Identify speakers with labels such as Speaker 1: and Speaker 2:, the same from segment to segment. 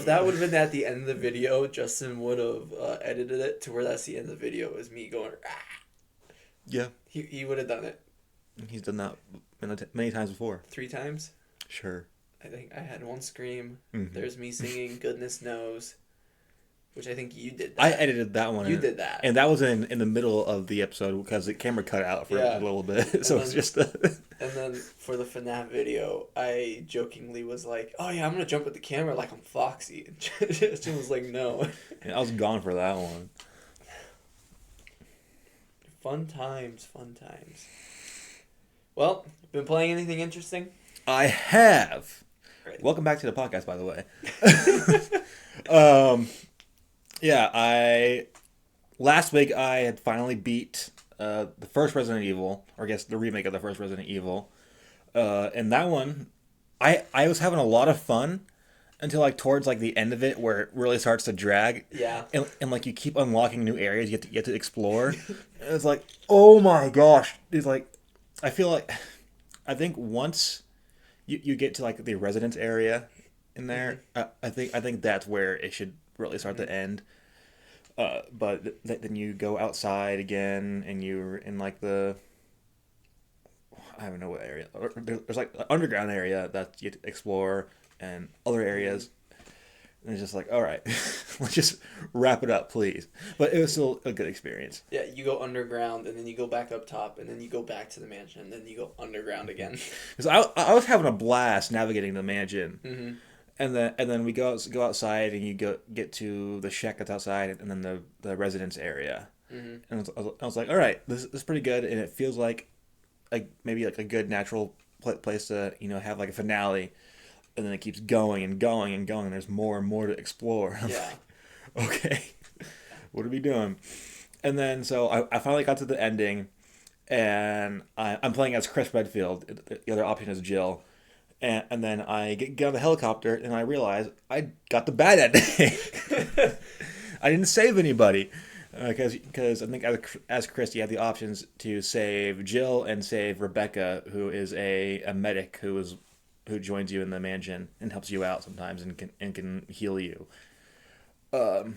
Speaker 1: if that would have been at the end of the video, Justin would have edited it to where that's the end of the video is me going. Ah.
Speaker 2: Yeah.
Speaker 1: He would have done it.
Speaker 2: He's done that many times before.
Speaker 1: 3 times.
Speaker 2: Sure.
Speaker 1: I think I had one scream.
Speaker 2: Mm-hmm.
Speaker 1: There's me singing "Goodness Knows," which I think you did. That.
Speaker 2: I edited that one.
Speaker 1: You did that,
Speaker 2: and that was in the middle of the episode because the camera cut out for a little bit, so it's just.
Speaker 1: And then for the FNAF video, I jokingly was like, "Oh yeah, I'm gonna jump with the camera like I'm Foxy," and Justin was like, "No."
Speaker 2: And I was gone for that one.
Speaker 1: Fun times, fun times. Well, been playing anything interesting?
Speaker 2: I have.
Speaker 1: Right.
Speaker 2: Welcome back to the podcast, by the way. Yeah, last week I had finally beat the first Resident Evil, or I guess the remake of the first Resident Evil. And that one, I was having a lot of fun until like towards like the end of it where it really starts to drag.
Speaker 1: Yeah.
Speaker 2: And like you keep unlocking new areas you get to explore. And it's like, oh my gosh. It's like, I think once you get to like the residence area in there, I think that's where it should really start to end. But then you go outside again, and you're in like I don't know what area. There's like an underground area that you get to explore, and other areas. And it's just like, all right, let's just wrap it up, please. But it was still a good experience.
Speaker 1: Yeah, you go underground, and then you go back up top, and then you go back to the mansion, and then you go underground again.
Speaker 2: Because I was having a blast navigating the mansion.
Speaker 1: Mm-hmm.
Speaker 2: And then we go outside, and you get to the shack that's outside, and then the residence area.
Speaker 1: Mm-hmm.
Speaker 2: And I was like, all right, this is pretty good, and it feels like maybe like a good natural place to have like a finale, and then it keeps going and going and going. And there's more and more to explore.
Speaker 1: Yeah.
Speaker 2: Like, okay, what are we doing? And then so I finally got to the ending, and I'm playing as Chris Redfield. The other option is Jill. And then I get on the helicopter, and I realize I got the bad ending. I didn't save anybody. Because I think as Chris, you have the options to save Jill and save Rebecca, who is a medic who joins you in the mansion and helps you out sometimes and can heal you. So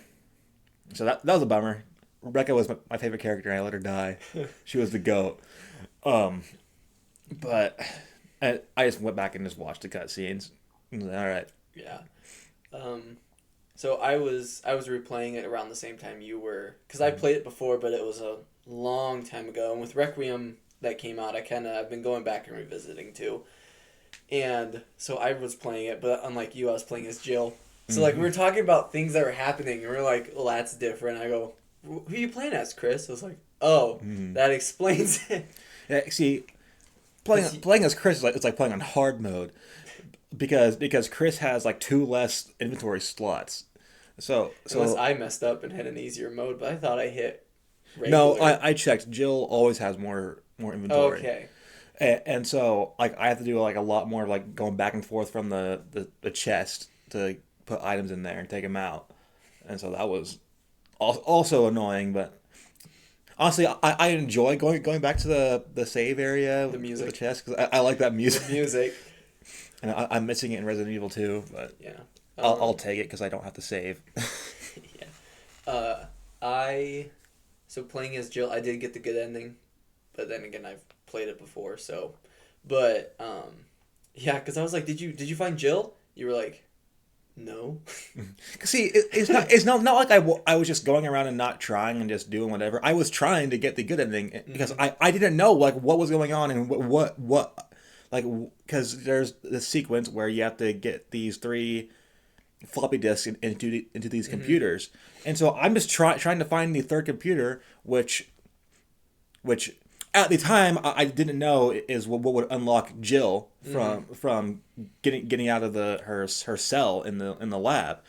Speaker 2: that was a bummer. Rebecca was my favorite character, and I let her die. She was the GOAT. But I just went back and just watched the cutscenes. All right.
Speaker 1: Yeah. So I was replaying it around the same time you were, because I played it before, but it was a long time ago. And with Requiem that came out, I've been going back and revisiting too. And so I was playing it, but unlike you, I was playing as Jill. So like we were talking about things that were happening, and we are like, "Well, that's different." I go, "Who are you playing as, Chris?" I was like, "Oh, that explains it."
Speaker 2: Yeah, see, playing as Chris it's like playing on hard mode. Because Chris has like 2 less inventory slots, so
Speaker 1: unless I messed up and had an easier mode, but I thought I hit regular.
Speaker 2: No, I checked. Jill always has more inventory.
Speaker 1: Okay.
Speaker 2: And so like I have to do like a lot more like going back and forth from the chest to put items in there and take them out, and so that was also annoying. But honestly, I enjoy going back to the save area,
Speaker 1: the music,
Speaker 2: with the chest, because I like that music.
Speaker 1: The music.
Speaker 2: And I'm missing it in Resident Evil 2, but
Speaker 1: yeah,
Speaker 2: I'll take it because I don't have to save.
Speaker 1: Yeah. So playing as Jill, I did get the good ending, but then again, I've played it before, so. But yeah, because I was like, did you find Jill? You were like, no.
Speaker 2: See, it's not like I was just going around and not trying and just doing whatever. I was trying to get the good ending because I didn't know like what was going on and what. Like, because there's this sequence where you have to get these 3 floppy disks into these computers, and so I'm just trying to find the 3rd computer, which at the time I didn't know is what would unlock Jill from getting out of her cell in the lab,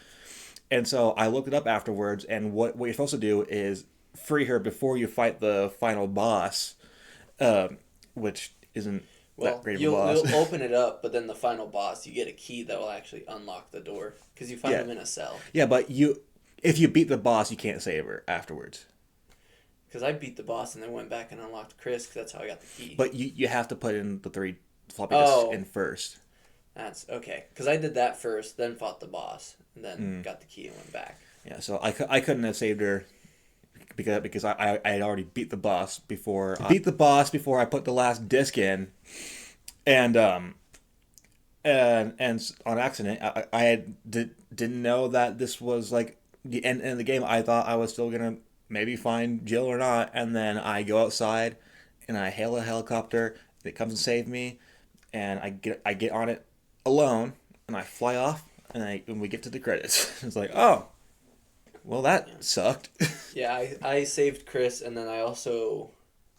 Speaker 2: and so I looked it up afterwards, and what you're supposed to do is free her before you fight the final boss, which isn't.
Speaker 1: Well, you'll open it up, but then the final boss, you get a key that will actually unlock the door because you find him in a cell.
Speaker 2: Yeah, but if you beat the boss, you can't save her afterwards.
Speaker 1: Because I beat the boss and then went back and unlocked Chris because that's how I got the key.
Speaker 2: But you have to put in the 3 floppy disks in first.
Speaker 1: That's okay. Because I did that first, then fought the boss, and then
Speaker 2: Mm.
Speaker 1: got the key and went back.
Speaker 2: Yeah, so I couldn't have saved her because I had already beat the boss before I put the last disc in, and and on accident didn't know that this was like the end of the game. I thought I was still gonna maybe find Jill or not, and then I go outside and I hail a helicopter that comes and save me, and I get on it alone and I fly off and we get to the credits. It's like, oh, well, that
Speaker 1: Yeah,
Speaker 2: sucked.
Speaker 1: yeah. I saved Chris, and then I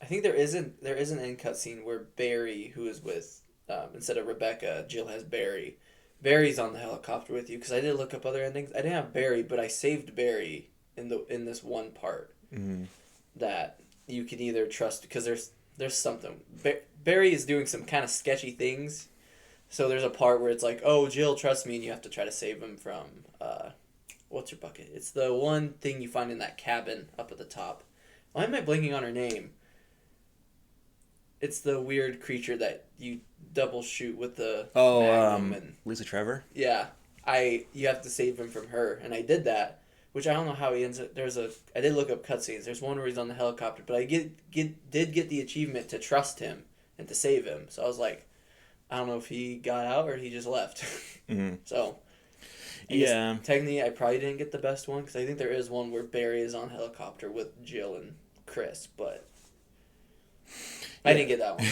Speaker 1: think there is an end cutscene where Barry, who is with instead of Rebecca, Jill has Barry. Barry's on the helicopter with you because I did look up other endings. I didn't have Barry, but I saved Barry in this one part
Speaker 2: Mm.
Speaker 1: that you can either trust because there's something. Barry is doing some kind of sketchy things. So there's a part where it's like, oh, Jill, trust me, and you have to try to save him from what's her bucket? It's the one thing you find in that cabin up at the top. Why am I blanking on her name? It's the weird creature that you double shoot with the
Speaker 2: Oh,
Speaker 1: magnum and
Speaker 2: Lisa Trevor.
Speaker 1: yeah, you have to save him from her, and I did that, which I don't know how he ends up. I did look up cutscenes. There's one where he's on the helicopter, but I did get the achievement to trust him and to save him. So I was like, I don't know if he got out or he just left.
Speaker 2: Mm.
Speaker 1: So I guess
Speaker 2: Yeah.
Speaker 1: technically I probably didn't get the best one because I think there is one where Barry is on helicopter with Jill and Chris, but I didn't get that one.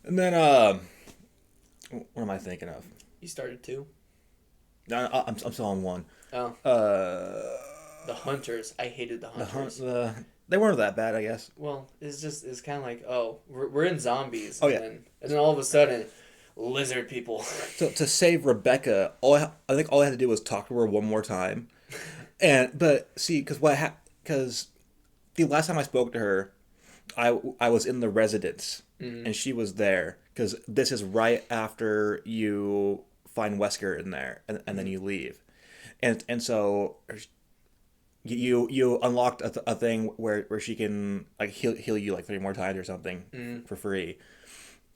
Speaker 2: And then what am I thinking of?
Speaker 1: You started two.
Speaker 2: No, I'm still on one.
Speaker 1: Oh,
Speaker 2: Uh,
Speaker 1: the Hunters. I hated the Hunters.
Speaker 2: they weren't that bad, I guess.
Speaker 1: Well, it's kind of like, oh, we're in zombies.
Speaker 2: Oh,
Speaker 1: and
Speaker 2: yeah.
Speaker 1: then all of a sudden, lizard people.
Speaker 2: So to save Rebecca, I think all I had to do was talk to her one more time, but see, because the last time I spoke to her, I was in the residence
Speaker 1: Mhm.
Speaker 2: and she was there because this is right after you find Wesker in there and then you leave, and so you unlocked a thing where she can like heal you like 3 more times or something
Speaker 1: Mhm.
Speaker 2: for free,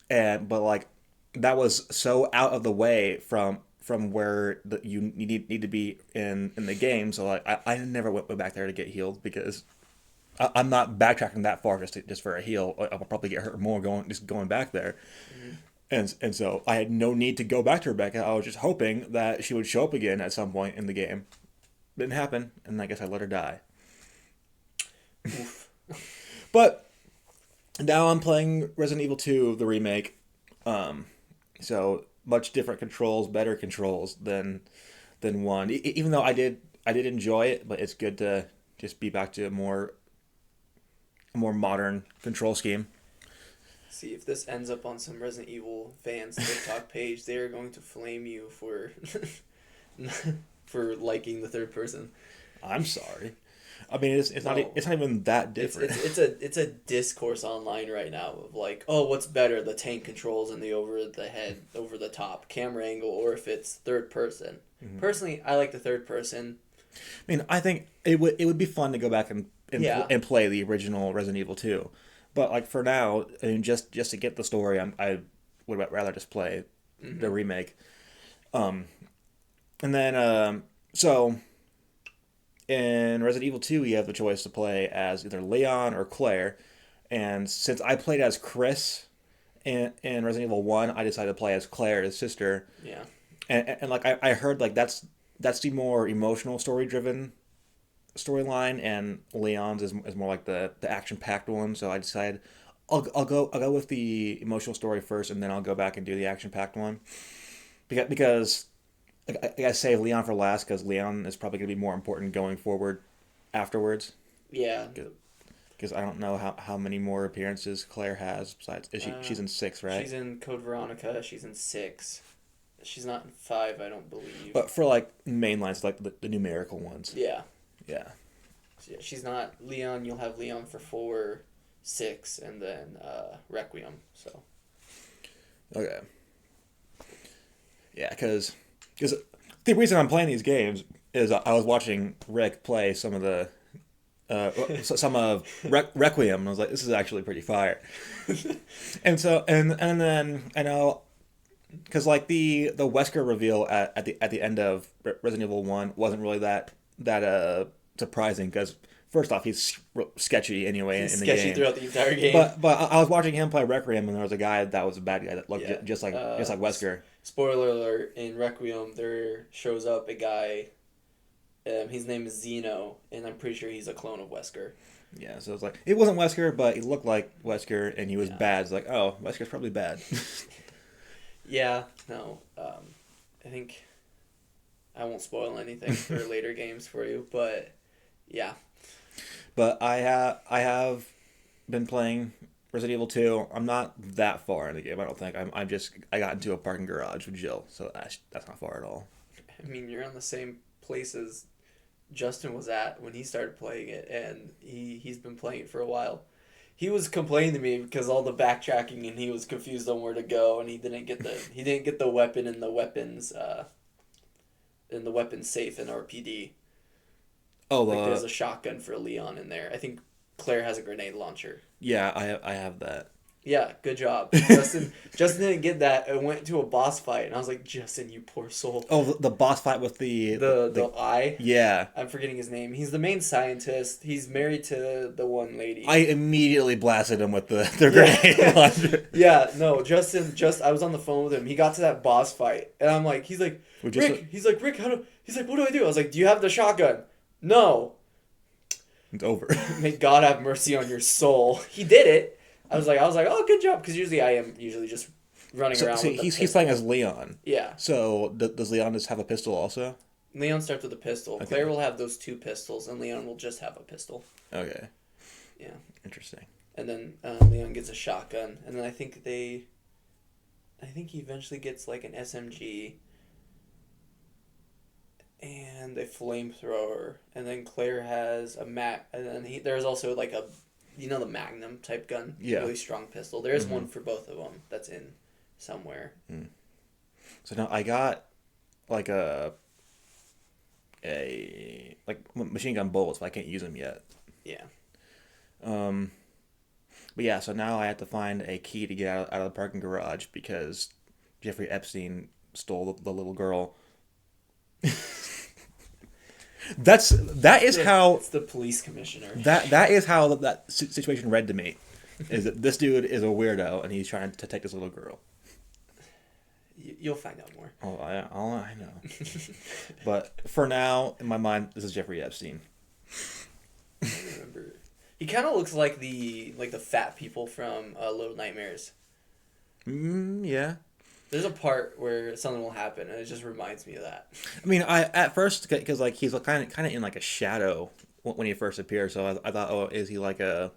Speaker 2: but like that was so out of the way from where you need to be in the game. So like I never went back there to get healed because I'm not backtracking that far just for a heal. I'll probably get hurt more going back there.
Speaker 1: Mhm.
Speaker 2: And so I had no need to go back to Rebecca. I was just hoping that she would show up again at some point in the game. Didn't happen, and I guess I let her die.
Speaker 1: Oof.
Speaker 2: But now I'm playing Resident Evil 2, the remake. So much different controls, better controls than one. Even though I did enjoy it, but it's good to just be back to a more modern control scheme.
Speaker 1: See, if this ends up on some Resident Evil fans TikTok page, they are going to flame you for for liking the third person.
Speaker 2: I'm sorry. I mean,
Speaker 1: No.
Speaker 2: it's not even that
Speaker 1: It's
Speaker 2: different.
Speaker 1: it's a discourse online right now of like, oh, what's better, the tank controls and the over the head, over the top camera angle, or if it's third person.
Speaker 2: Mhm.
Speaker 1: Personally, I like the third person.
Speaker 2: I mean, I think it would be fun to go back
Speaker 1: Yeah.
Speaker 2: and play the original Resident Evil 2. But like for now, I mean, just to get the story, I would rather just play the
Speaker 1: Hmm.
Speaker 2: remake. Um, and then so in Resident Evil 2, you have the choice to play as either Leon or Claire. And since I played as Chris in Resident Evil 1, I decided to play as Claire, his sister.
Speaker 1: Yeah.
Speaker 2: And like I heard like that's the more emotional story driven storyline, and Leon's is more like the action packed one. So I decided I'll go with the emotional story first, and then I'll go back and do the action packed one because I gotta save Leon for last because Leon is probably gonna be more important going forward afterwards.
Speaker 1: Yeah.
Speaker 2: Because I don't know how many more appearances Claire has besides she's in 6, right?
Speaker 1: She's in Code Veronica. She's in 6. She's not in 5, I don't believe.
Speaker 2: But for like main lines, like the numerical ones.
Speaker 1: Yeah.
Speaker 2: Yeah.
Speaker 1: So, yeah, she's not Leon. You'll have Leon for 4, 6, and then Requiem. So.
Speaker 2: Okay. Yeah, because the reason I'm playing these games is I was watching Rick play some of the some of Requiem, and I was like, this is actually pretty fire. And so and then I know because like the Wesker reveal at the end of Resident Evil 1 wasn't really that surprising because first off he's sketchy anyway
Speaker 1: He's
Speaker 2: in the
Speaker 1: sketchy
Speaker 2: game.
Speaker 1: throughout the entire game.
Speaker 2: But I was watching him play Requiem and there was a guy that was a bad guy that looked
Speaker 1: Yeah.
Speaker 2: just like Wesker.
Speaker 1: Spoiler alert, in Requiem there shows up a guy, his name is Zeno, and I'm pretty sure he's a clone of Wesker.
Speaker 2: Yeah, so it's like it wasn't Wesker, but he looked like Wesker and he was
Speaker 1: Yeah.
Speaker 2: bad. It's like, oh, Wesker's probably bad.
Speaker 1: Yeah, no, I think I won't spoil anything for later games for you, but yeah.
Speaker 2: But I have been playing Resident Evil 2. I'm not that far in the game. I don't think. I got into a parking garage with Jill, so that's not far at all.
Speaker 1: I mean, you're on the same place as Justin was at when he started playing it, and he's been playing it for a while. He was complaining to me because all the backtracking and he was confused on where to go, and he didn't get the weapon in the weapons safe in RPD.
Speaker 2: Oh,
Speaker 1: Like there's a shotgun for Leon in there. I think Claire has a grenade launcher.
Speaker 2: yeah, I have that.
Speaker 1: Yeah, good job. Justin didn't get that and went to a boss fight, and I was like, Justin, you poor soul.
Speaker 2: Oh, the boss fight with
Speaker 1: The eye.
Speaker 2: yeah.
Speaker 1: I'm forgetting his name. He's the main scientist. He's married to the one lady.
Speaker 2: I immediately blasted him with the grenade launcher.
Speaker 1: Yeah, no, Justin. I was on the phone with him. He got to that boss fight, and I'm like, he's like, Rick. He's like, Rick. He's like, what do I do? I was like, do you have the shotgun? No.
Speaker 2: It's over.
Speaker 1: May God have mercy on your soul. He did it. I was like, oh, good job, because usually I am just running around.
Speaker 2: So
Speaker 1: with
Speaker 2: he's playing as Leon.
Speaker 1: Yeah.
Speaker 2: So does Leon just have a pistol also?
Speaker 1: Leon starts with a pistol.
Speaker 2: Okay.
Speaker 1: Claire will have those 2 pistols, and Leon will just have a pistol.
Speaker 2: Okay.
Speaker 1: Yeah.
Speaker 2: Interesting.
Speaker 1: And then Leon gets a shotgun, and then I think he eventually gets like an SMG and a flamethrower, and then Claire has a and then there's also like a, the Magnum type gun,
Speaker 2: Yeah.
Speaker 1: really strong pistol. There is one for both of them that's in somewhere.
Speaker 2: So now I got like machine gun bullets, but I can't use them yet.
Speaker 1: Yeah.
Speaker 2: But yeah, so now I have to find a key to get out of the parking garage because Jeffrey Epstein stole the little girl. That is how
Speaker 1: It's the police commissioner.
Speaker 2: that is how that situation read to me. Is that this dude is a weirdo and he's trying to take this little girl.
Speaker 1: You'll find out more.
Speaker 2: Oh, I know. But for now, in my mind, this is Jeffrey Epstein.
Speaker 1: I don't remember. He kind of looks like the fat people from Little Nightmares.
Speaker 2: Yeah.
Speaker 1: There's a part where something will happen, and it just reminds me of that.
Speaker 2: I mean, I at first because like he's kind of in like a shadow when he first appeared, so I thought, oh, is he like a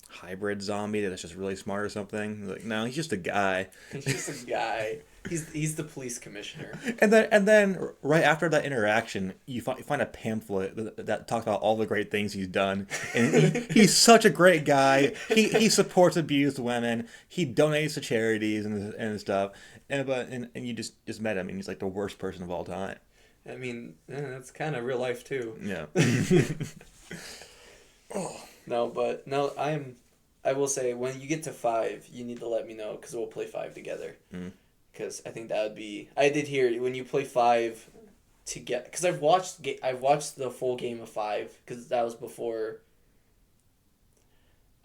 Speaker 2: hybrid zombie that's just really smart or something? Like, no, he's just a guy.
Speaker 1: He's just a guy. He's the police commissioner.
Speaker 2: And then right after that interaction, you find a pamphlet that talks about all the great things he's done, and he's such a great guy. He supports abused women. He donates to charities and stuff. And you just met him, and he's like the worst person of all time.
Speaker 1: I mean, that's kind of real life too.
Speaker 2: Yeah.
Speaker 1: No, I will say when you get to 5, you need to let me know because we'll play 5 together. Because I think that would be. I did hear when you play 5 together. Because I've watched the full game of 5 because that was before.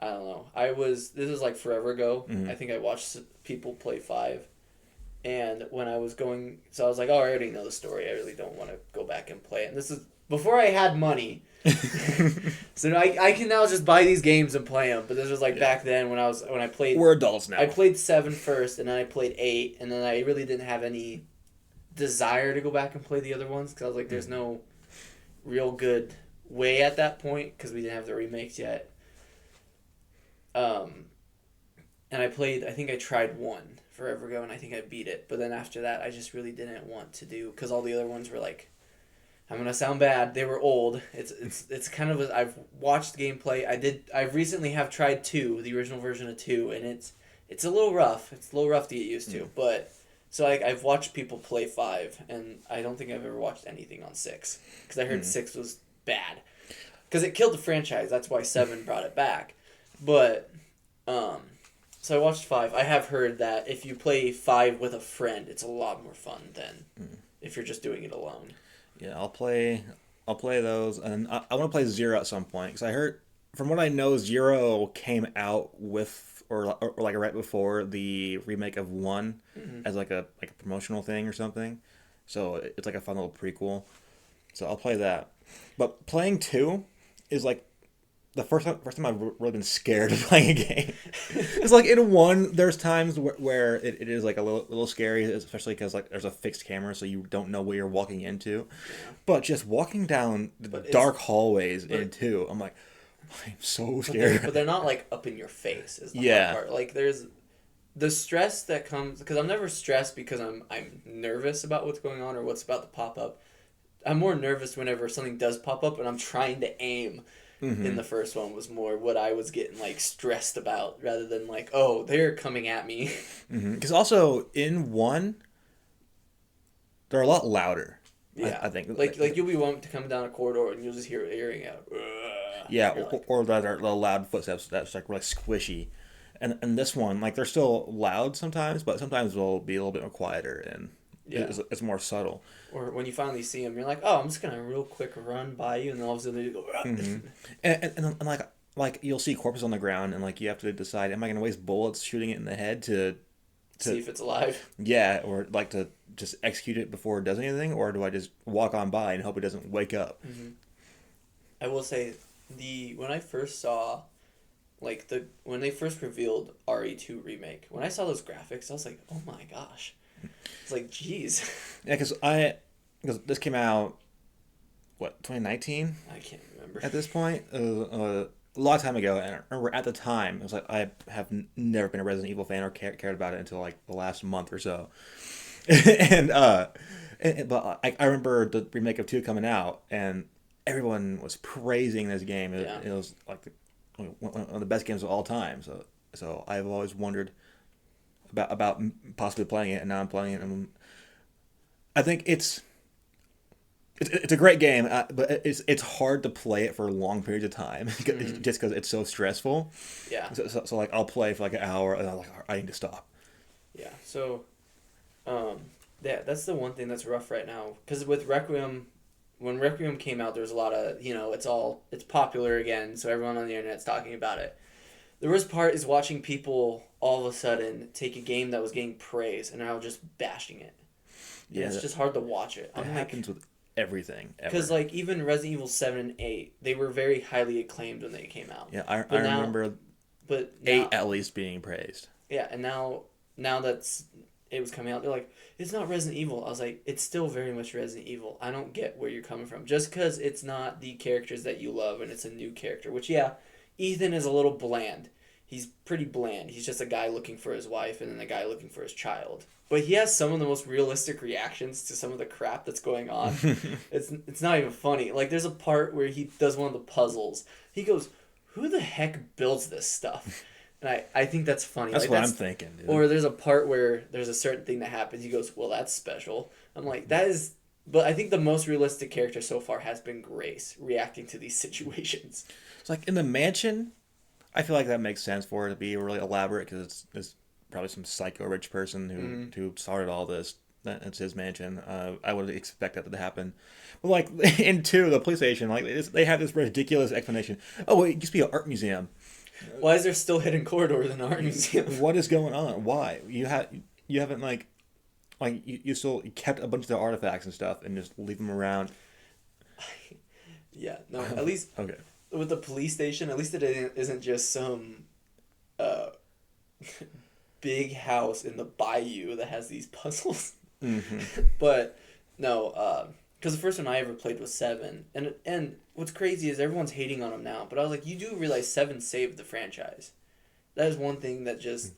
Speaker 1: I don't know. This is like forever ago. I think I watched people play 5, and when I was going, so I was like, oh, I already know the story. I really don't want to go back and play it. And this is before I had money. So I can now just buy these games and play them. But this was like back then when I played.
Speaker 2: We're adults now.
Speaker 1: I played 7 first, and then I played 8, and then I really didn't have any desire to go back and play the other ones because I was like, there's no real good way at that point because we didn't have the remakes yet. And I think I tried 1 forever ago, and I think I beat it. But then after that, I just really didn't want to do because all the other ones were like. I'm gonna sound bad. They were old. It's kind of I've watched gameplay. I recently have tried 2, the original version of 2, and it's a little rough. It's a little rough to get used to. But so I've watched people play 5, and I don't think I've ever watched anything on 6 because I heard 6 was bad because it killed the franchise. That's why 7 brought it back. But So I watched 5. I have heard that if you play 5 with a friend, it's a lot more fun than if you're just doing it alone.
Speaker 2: Yeah, I'll play those, and I want to play Zero at some point because I heard, from what I know, Zero came out with or like right before the remake of one
Speaker 1: Hmm.
Speaker 2: as like a promotional thing or something. So it's like a fun little prequel. So I'll play that. But playing two is like the first time I've really been scared of playing a game. It's like in one, there's times where it is like a little scary, especially because like there's a fixed camera, so you don't know what you're walking into.
Speaker 1: Yeah.
Speaker 2: But just walking down the
Speaker 1: But is
Speaker 2: dark hallways
Speaker 1: but
Speaker 2: in two, I'm like, I'm so
Speaker 1: but they're
Speaker 2: scared.
Speaker 1: not like up in your face is the hard
Speaker 2: Yeah.
Speaker 1: part. Like there's the stress that comes because I'm never stressed because I'm nervous about what's going on or what's about to pop up. I'm more nervous whenever something does pop up and I'm trying to aim. In
Speaker 2: Mm-hmm.
Speaker 1: the first one was more what I was getting like stressed about rather than like, oh, they're coming at me.
Speaker 2: Mm-hmm. Because also in one, they're a lot louder.
Speaker 1: Yeah.
Speaker 2: I think.
Speaker 1: Like you'll be wanting to come down a corridor and you'll just hear earring out. "Ugh."
Speaker 2: Yeah,
Speaker 1: You're like,
Speaker 2: or that are the loud footsteps that's like really squishy. And this one, like they're still loud sometimes, but sometimes they'll be a little bit more quieter and
Speaker 1: yeah.
Speaker 2: it's more subtle.
Speaker 1: Or when you finally see them, you're like, oh, I'm just gonna real quick run by you, and then all of a sudden they go.
Speaker 2: Hmm. And like you'll see corpses on the ground, and like you have to decide, am I gonna waste bullets shooting it in the head
Speaker 1: See
Speaker 2: to
Speaker 1: if it's alive.
Speaker 2: yeah, or like to just execute it before it does anything, or do I just walk on by and hope it doesn't wake up?
Speaker 1: Hmm. I will say, when I first saw, when they first revealed RE2 remake, when I saw those graphics, I was like, oh my gosh, it's like, geez,
Speaker 2: Yeah, because this came out what 2019
Speaker 1: I can't remember.
Speaker 2: at this point. A long time ago, and I remember at the time, it was like I have never been a Resident Evil fan or cared about it until like the last month or so. and but I remember the remake of two coming out, and everyone was praising this game.
Speaker 1: Yeah.
Speaker 2: It was like one of the best games of all time. So I've always wondered about possibly playing it, and now I'm playing it, and I think it's a great game, but it's hard to play it for long periods of time
Speaker 1: Mhm.
Speaker 2: just because it's so stressful.
Speaker 1: Yeah,
Speaker 2: So like I'll play for like an hour and I'm like, I need to stop.
Speaker 1: yeah. So, um, yeah, that's the one thing that's rough right now. Because with Requiem, when Requiem came out, there was a lot of it's popular again, so everyone on the internet's talking about it. The worst part is watching people all of a sudden take a game that was getting praise and now just bashing it. And
Speaker 2: Yeah,
Speaker 1: it's just hard to watch it.
Speaker 2: that
Speaker 1: I'm like,
Speaker 2: happens with everything ever.
Speaker 1: because like even Resident Evil 7 and 8, they were very highly acclaimed when they came out.
Speaker 2: Yeah, I
Speaker 1: But now,
Speaker 2: remember
Speaker 1: but
Speaker 2: eight
Speaker 1: now,
Speaker 2: at least being praised.
Speaker 1: yeah, and now that's it was coming out, they're like, it's not Resident Evil. I was like, it's still very much Resident Evil. I don't get where you're coming from. Just because it's not the characters that you love and it's a new character, which yeah, Ethan is a little bland. He's pretty bland. He's just a guy looking for his wife and then a guy looking for his child. But he has some of the most realistic reactions to some of the crap that's going on. It's not even funny. Like there's a part where he does one of the puzzles. He goes, "Who the heck builds this stuff?" And I think that's funny.
Speaker 2: That's
Speaker 1: like,
Speaker 2: what I'm thinking, dude.
Speaker 1: or there's a part where there's a certain thing that happens. He goes, "Well, that's special." I'm like, that is. But I think the most realistic character so far has been Grace reacting to these situations.
Speaker 2: It's like in the mansion, I feel like that makes sense for it to be really elaborate because it's probably some psycho rich person who started all this. It's his mansion. I would expect that to happen. But like in two, the police station, like they have this ridiculous explanation. Oh, it used to be an art museum.
Speaker 1: Why is there still hidden corridors in an art museum?
Speaker 2: What is going on? Why you haven't like you still kept a bunch of the artifacts and stuff and just leave them around?
Speaker 1: Yeah, no. At least
Speaker 2: Okay.
Speaker 1: with the police station, at least it isn't just some uh, big house in the bayou that has these puzzles.
Speaker 2: Mm-hmm.
Speaker 1: But no, because the first one I ever played was 7, and what's crazy is everyone's hating on him now. But I was like, you do realize 7 saved the franchise. That is one thing that just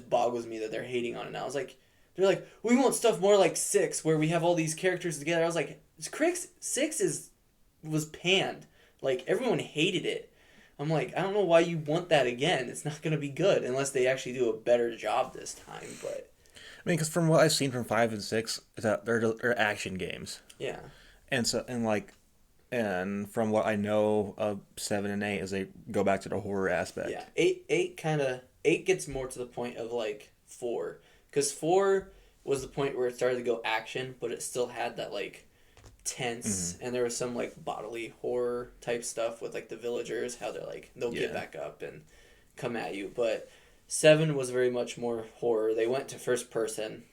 Speaker 1: boggles me that they're hating on it now. I was like, they're like, we want stuff more like 6 where we have all these characters together. I was like, 6 was panned. Like everyone hated it. I'm like, I don't know why you want that again. It's not gonna be good unless they actually do a better job this time. But
Speaker 2: I mean, because from what I've seen from 5 and 6, is that they're action games,
Speaker 1: yeah,
Speaker 2: and from what I know of 7 and 8, is they go back to the horror aspect.
Speaker 1: yeah, eight kind of 8 gets more to the point of like 4, because 4 was the point where it started to go action, but it still had that like tense, and there was some like bodily horror type stuff with like the villagers, how they're like they'll get back up and come at you. But 7 was very much more horror. They went to first person,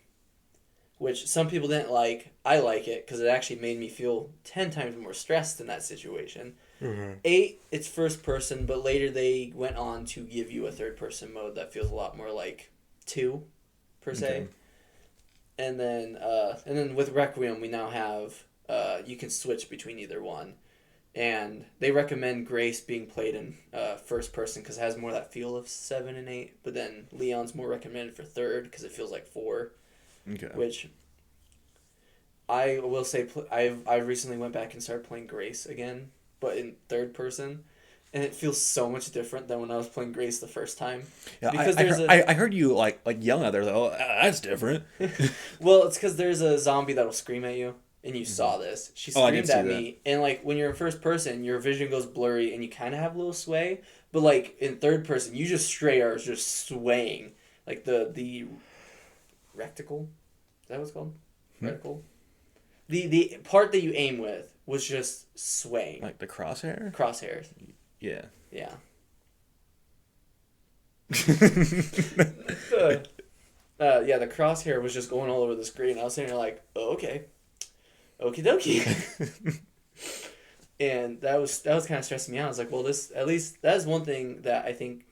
Speaker 1: which some people didn't like. I like it because it actually made me feel 10 times more stressed in that situation. 8, it's first person, but later they went on to give you a third person mode that feels a lot more like 2, per se.
Speaker 2: Okay.
Speaker 1: And then with Requiem we now have you can switch between either one, and they recommend Grace being played in first person because it has more of that feel of 7 and 8. But then Leon's more recommended for third because it feels like 4.
Speaker 2: Okay.
Speaker 1: Which I will say I recently went back and started playing Grace again, but in third person, and it feels so much different than when I was playing Grace the first time.
Speaker 2: Yeah,
Speaker 1: Because
Speaker 2: I heard you like yelling at there. Like, oh, that's different.
Speaker 1: Well, it's because there's a zombie that'll scream at you, and you saw this. She
Speaker 2: Oh, I did
Speaker 1: screamed at
Speaker 2: see
Speaker 1: me, and like when you're in first person, your vision goes blurry, and you kind of have a little sway. But like in third person, you just straight are just swaying, like the reticle. Is that what it's called? Reticle. The part that you aim with was just swaying.
Speaker 2: Like the crosshair.
Speaker 1: Crosshairs.
Speaker 2: Yeah.
Speaker 1: Yeah. Yeah, the crosshair was just going all over the screen. I was sitting there like, oh, okay. Okie dokie. And that was kind of stressing me out. I was like, well, this, at least, that is one thing that I think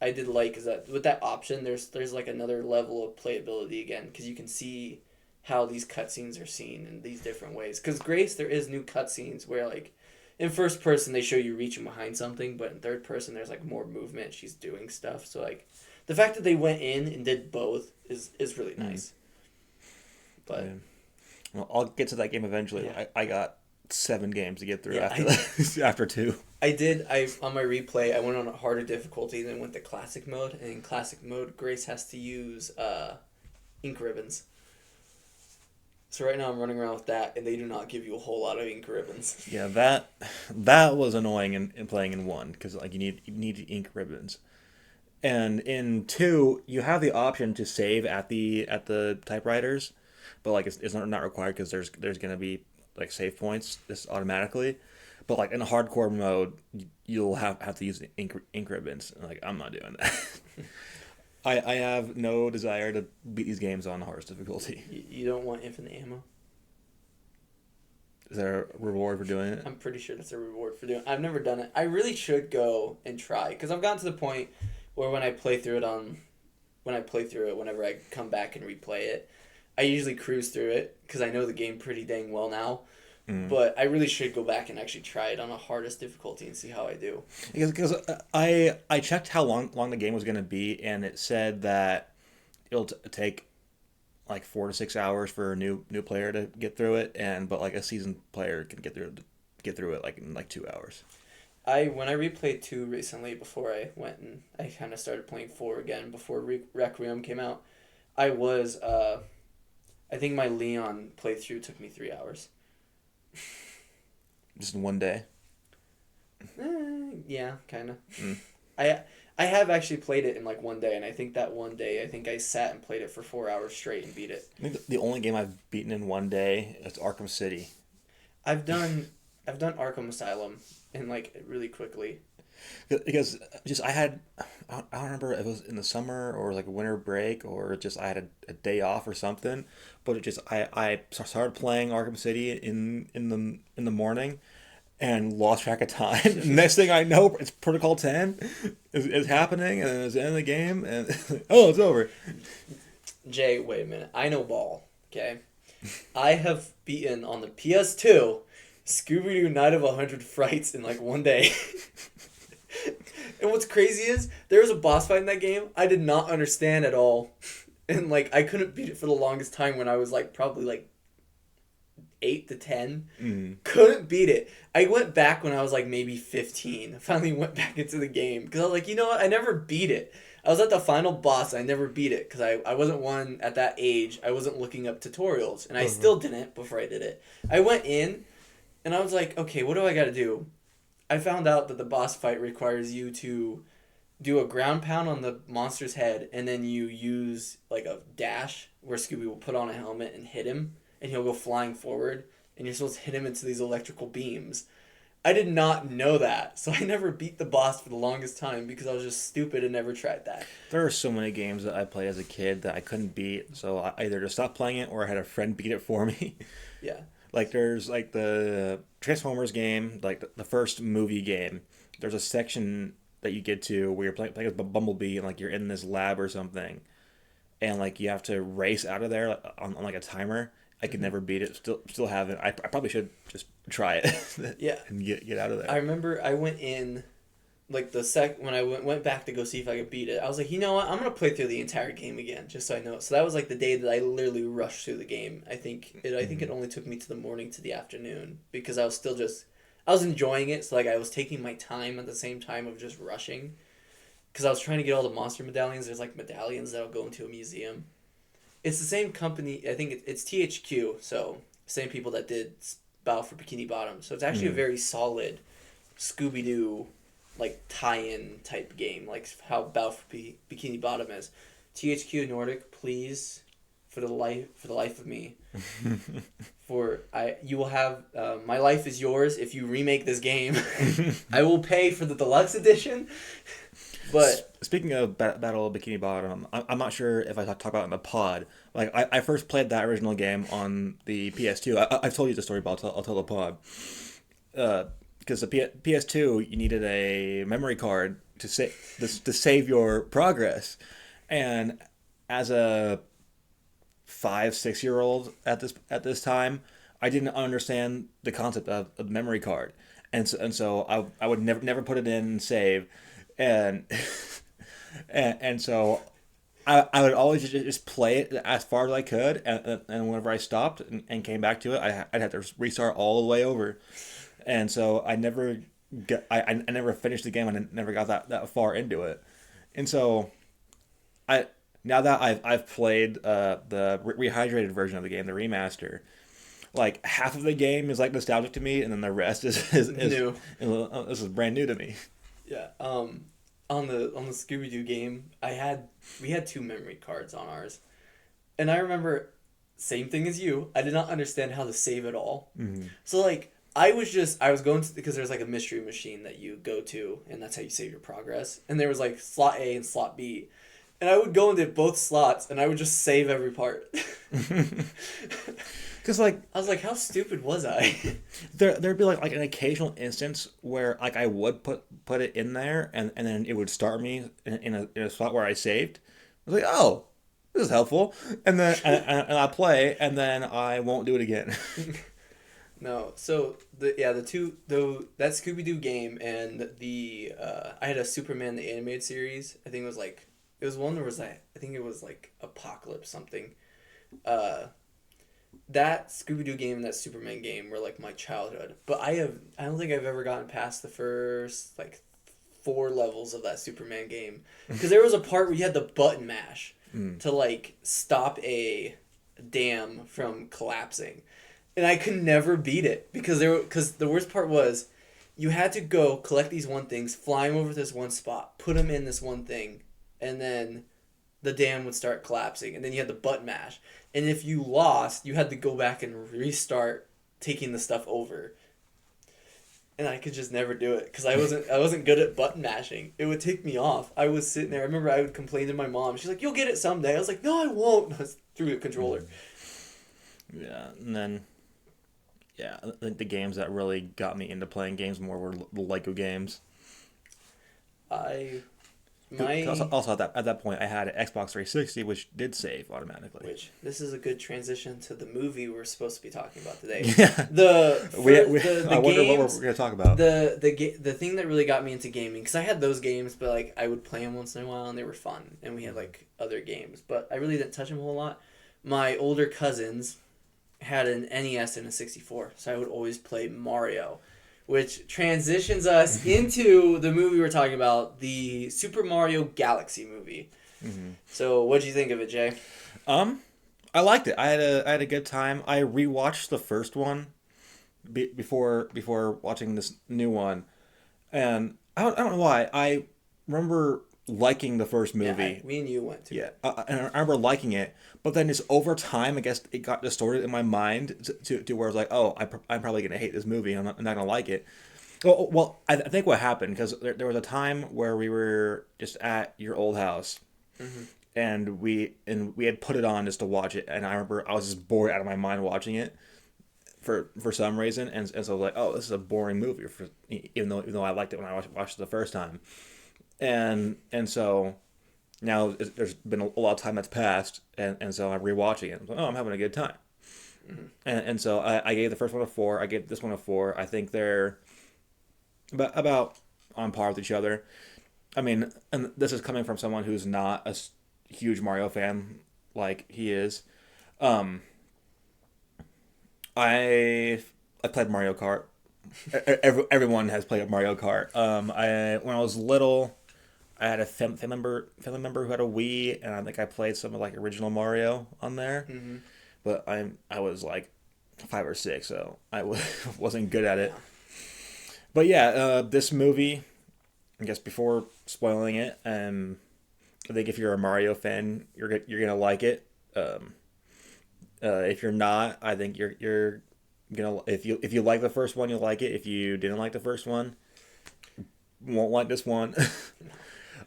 Speaker 1: I did like, is that with that option, there's like another level of playability again, because you can see how these cutscenes are seen in these different ways. Because Grace, there is new cutscenes where, like, in first person, they show you reaching behind something, but in third person, there's, like, more movement. She's doing stuff. So, like, the fact that they went in and did both is really nice. But...
Speaker 2: Yeah. Well, I'll get to that game eventually.
Speaker 1: Yeah.
Speaker 2: I got 7 games to get through
Speaker 1: Yeah,
Speaker 2: after 2.
Speaker 1: On my replay, I went on a harder difficulty, then went to classic mode. And in classic mode, Grace has to use ink ribbons. So right now I'm running around with that, and they do not give you a whole lot of ink ribbons.
Speaker 2: Yeah, that was annoying in playing in 1, because like you need ink ribbons. And in 2, you have the option to save at the typewriters, but like it's not required because there's gonna be like save points just automatically. But like in a hardcore mode, you'll have to use ink ribbons. And, like, I'm not doing that. I have no desire to beat these games on the hardest difficulty.
Speaker 1: You don't want infinite ammo?
Speaker 2: Is there a reward for doing it?
Speaker 1: I'm pretty sure that's a reward for doing it. I've never done it. I really should go and try, because I've gotten to the point where when I play through it, whenever I come back and replay it, I usually cruise through it because I know the game pretty dang well now. But I really should go back and actually try it on the hardest difficulty and see how I do.
Speaker 2: Because I checked how long the game was going to be, and it said that it'll take like 4 to 6 hours for a new player to get through it, but like a seasoned player can get through it like in like 2 hours.
Speaker 1: When I replayed 2 recently, before I went and I kind of started playing 4 again before Requiem came out, I think my Leon playthrough took me 3 hours.
Speaker 2: Just in one day?
Speaker 1: Yeah, kind of. I have actually played it in like one day, and I think that one day, I sat and played it for 4 hours straight and beat it.
Speaker 2: I think the only game I've beaten in one day is Arkham City.
Speaker 1: I've done Arkham Asylum in like really quickly.
Speaker 2: Because just I don't remember if it was in the summer or like a winter break, or just I had a day off or something, but it just I started playing Arkham City in the morning and lost track of time. Next thing I know, it's Protocol 10 is happening, and it's the end of the game, and oh, it's over.
Speaker 1: Jay, wait a minute. I know ball, okay? I have beaten on the PS2 Scooby-Doo Night of 100 Frights in like one day. And what's crazy is there was a boss fight in that game I did not understand at all. And like I couldn't beat it for the longest time when I was like probably like 8 to 10. Couldn't beat it. I went back when I was like maybe 15. Finally went back into the game because I was like, you know what? I never beat it. I was at the final boss. I never beat it because I wasn't one at that age. I wasn't looking up tutorials, and I still didn't before I did it. I went in, and I was like, okay, what do I got to do? I found out that the boss fight requires you to do a ground pound on the monster's head, and then you use like a dash where Scooby will put on a helmet and hit him, and he'll go flying forward, and you're supposed to hit him into these electrical beams. I did not know that, so I never beat the boss for the longest time because I was just stupid and never tried that.
Speaker 2: There are so many games that I played as a kid that I couldn't beat, so I either just stopped playing it or I had a friend beat it for me.
Speaker 1: Yeah.
Speaker 2: Like there's like the Transformers game, like the first movie game. There's a section that you get to where you're playing as Bumblebee and like you're in this lab or something, and like you have to race out of there like, on like a timer. I could never beat it. Still haven't. I probably should just try it.
Speaker 1: Yeah.
Speaker 2: And get out of there.
Speaker 1: I remember I went in, like when I went back to go see if I could beat it. I was like, you know what? I'm gonna play through the entire game again just so I know it. So that was like the day that I literally rushed through the game. I think it only took me to the morning to the afternoon because I was still just I was enjoying it. So like I was taking my time at the same time of just rushing, because I was trying to get all the monster medallions. There's like medallions that'll go into a museum. It's the same company. I think it's THQ. So same people that did Battle for Bikini Bottom. So it's actually a very solid Scooby Doo like tie-in type game, like how Battle for Bikini Bottom is. THQ Nordic, please, for the life of me, you will have My Life Is Yours if you remake this game. I will pay for the deluxe edition. But
Speaker 2: speaking of Battle of Bikini Bottom, I'm not sure if I talked about it in the pod. Like I first played that original game on the PS2. I've told you the story, but I'll tell the pod. Because the PS2, you needed a memory card to save your progress, and as a 5-6 year old at this time, I didn't understand the concept of a memory card, and so I would never put it in and save, and and so I would always just play it as far as I could, and whenever I stopped and came back to it, I'd have to restart all the way over. And so I never I never finished the game. I never got that far into it. And so now that I've played the rehydrated version of the game, the remaster, like half of the game is like nostalgic to me, and then the rest is
Speaker 1: new.
Speaker 2: This is brand new to me.
Speaker 1: Yeah. On the Scooby Doo game, we had 2 memory cards on ours, and I remember same thing as you. I did not understand how to save it all. Mm-hmm. So like. I was going to, because there's like a mystery machine that you go to, and that's how you save your progress. And there was like slot A and slot B. And I would go into both slots, and I would just save every part.
Speaker 2: Because like
Speaker 1: I was like, how stupid was I?
Speaker 2: There'd be like an occasional instance where like I would put it in there, and then it would start me in a spot where I saved. I was like, oh, this is helpful. And then and I play, and then I won't do it again.
Speaker 1: No, so that Scooby Doo game and the I had a Superman the animated series. I think it was one that was I think it was like Apocalypse something. That Scooby Doo game and that Superman game were like my childhood. But I don't think I've ever gotten past the first like 4 levels of that Superman game, because there was a part where you had the button mash to like stop a dam from collapsing. And I could never beat it because the worst part was you had to go collect these one things, fly them over to this one spot, put them in this one thing, and then the dam would start collapsing, and then you had the button mash. And if you lost, you had to go back and restart taking the stuff over. And I could just never do it because I wasn't good at button mashing. It would take me off. I was sitting there. I remember I would complain to my mom. She's like, "You'll get it someday." I was like, "No, I won't." I was through the controller.
Speaker 2: Yeah, and then. Yeah, the games that really got me into playing games more were the Lego games. Also at that point I had an Xbox 360, which did save automatically.
Speaker 1: This is a good transition to the movie we're supposed to be talking about today.
Speaker 2: Yeah. I wonder what we're going to talk about.
Speaker 1: The thing that really got me into gaming, because I had those games, but like I would play them once in a while and they were fun, and we had like other games, but I really didn't touch them a whole lot. My older cousins had an NES and a 64, so I would always play Mario, which transitions us into the movie we're talking about, the Super Mario Galaxy movie. Mm-hmm. So, what'd you think of it, Jay?
Speaker 2: I liked it. I had a good time. I rewatched the first one before watching this new one, and I don't know why. I remember liking the first
Speaker 1: Yeah,
Speaker 2: movie.
Speaker 1: me and you went to
Speaker 2: Yeah,
Speaker 1: it.
Speaker 2: and I remember liking it, but then just over time, I guess it got distorted in my mind to where I was like, oh, I'm probably gonna hate this movie. I'm not gonna like it. Well, I think what happened because there was a time where we were just at your old house,
Speaker 1: Hmm.
Speaker 2: and we had put it on just to watch it, and I remember I was just bored out of my mind watching it for some reason, and so I was like, oh, this is a boring movie for even though I liked it when I watched it the first time, and so now there's been a lot of time that's passed, and so I'm rewatching it. I'm like, oh, I'm having a good time,
Speaker 1: Hmm.
Speaker 2: and so I gave the first one a 4. I gave this one a 4. I think they're about on par with each other. I mean, and this is coming from someone who's not a huge Mario fan like he is. Um, I I played Mario Kart. Everyone has played Mario Kart. I when I was little, I had a family member who had a Wii, and I think I played some of like original Mario on there.
Speaker 1: Hmm.
Speaker 2: But I was like 5 or 6, so wasn't good at it.
Speaker 1: Yeah.
Speaker 2: But yeah, this movie, I guess before spoiling it, I think if you're a Mario fan, you're gonna like it. If you're not, I think you're gonna if you like the first one, you'll like it. If you didn't like the first one, won't like this one.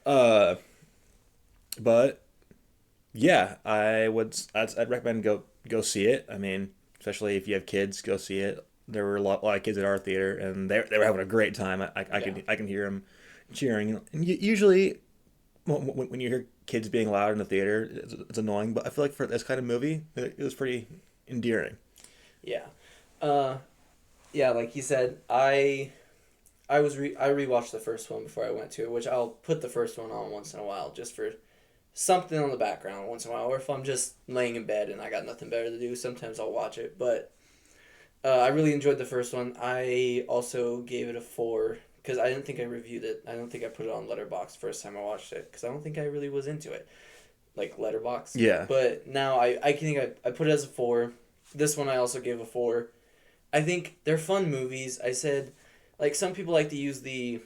Speaker 2: uh, but yeah, I'd recommend go see it. I mean, especially if you have kids, go see it. There were a lot of kids at our theater, and they were having a great time.
Speaker 1: Yeah.
Speaker 2: I can hear them cheering. And usually, when you hear kids being loud in the theater, it's annoying. But I feel like for this kind of movie, it was pretty endearing.
Speaker 1: Yeah. Uh, yeah, like you said, I rewatched the first one before I went to it, which I'll put the first one on once in a while just for something on the background once in a while, or if I'm just laying in bed and I got nothing better to do, sometimes I'll watch it. But I really enjoyed the first one. I also gave it a 4 because I didn't think I reviewed it. I don't think I put it on Letterboxd first time I watched it because I don't think I really was into it, like Letterboxd.
Speaker 2: Yeah.
Speaker 1: But now I think I put it as a 4. This one I also gave a 4. I think they're fun movies. I said, like, some people like to use the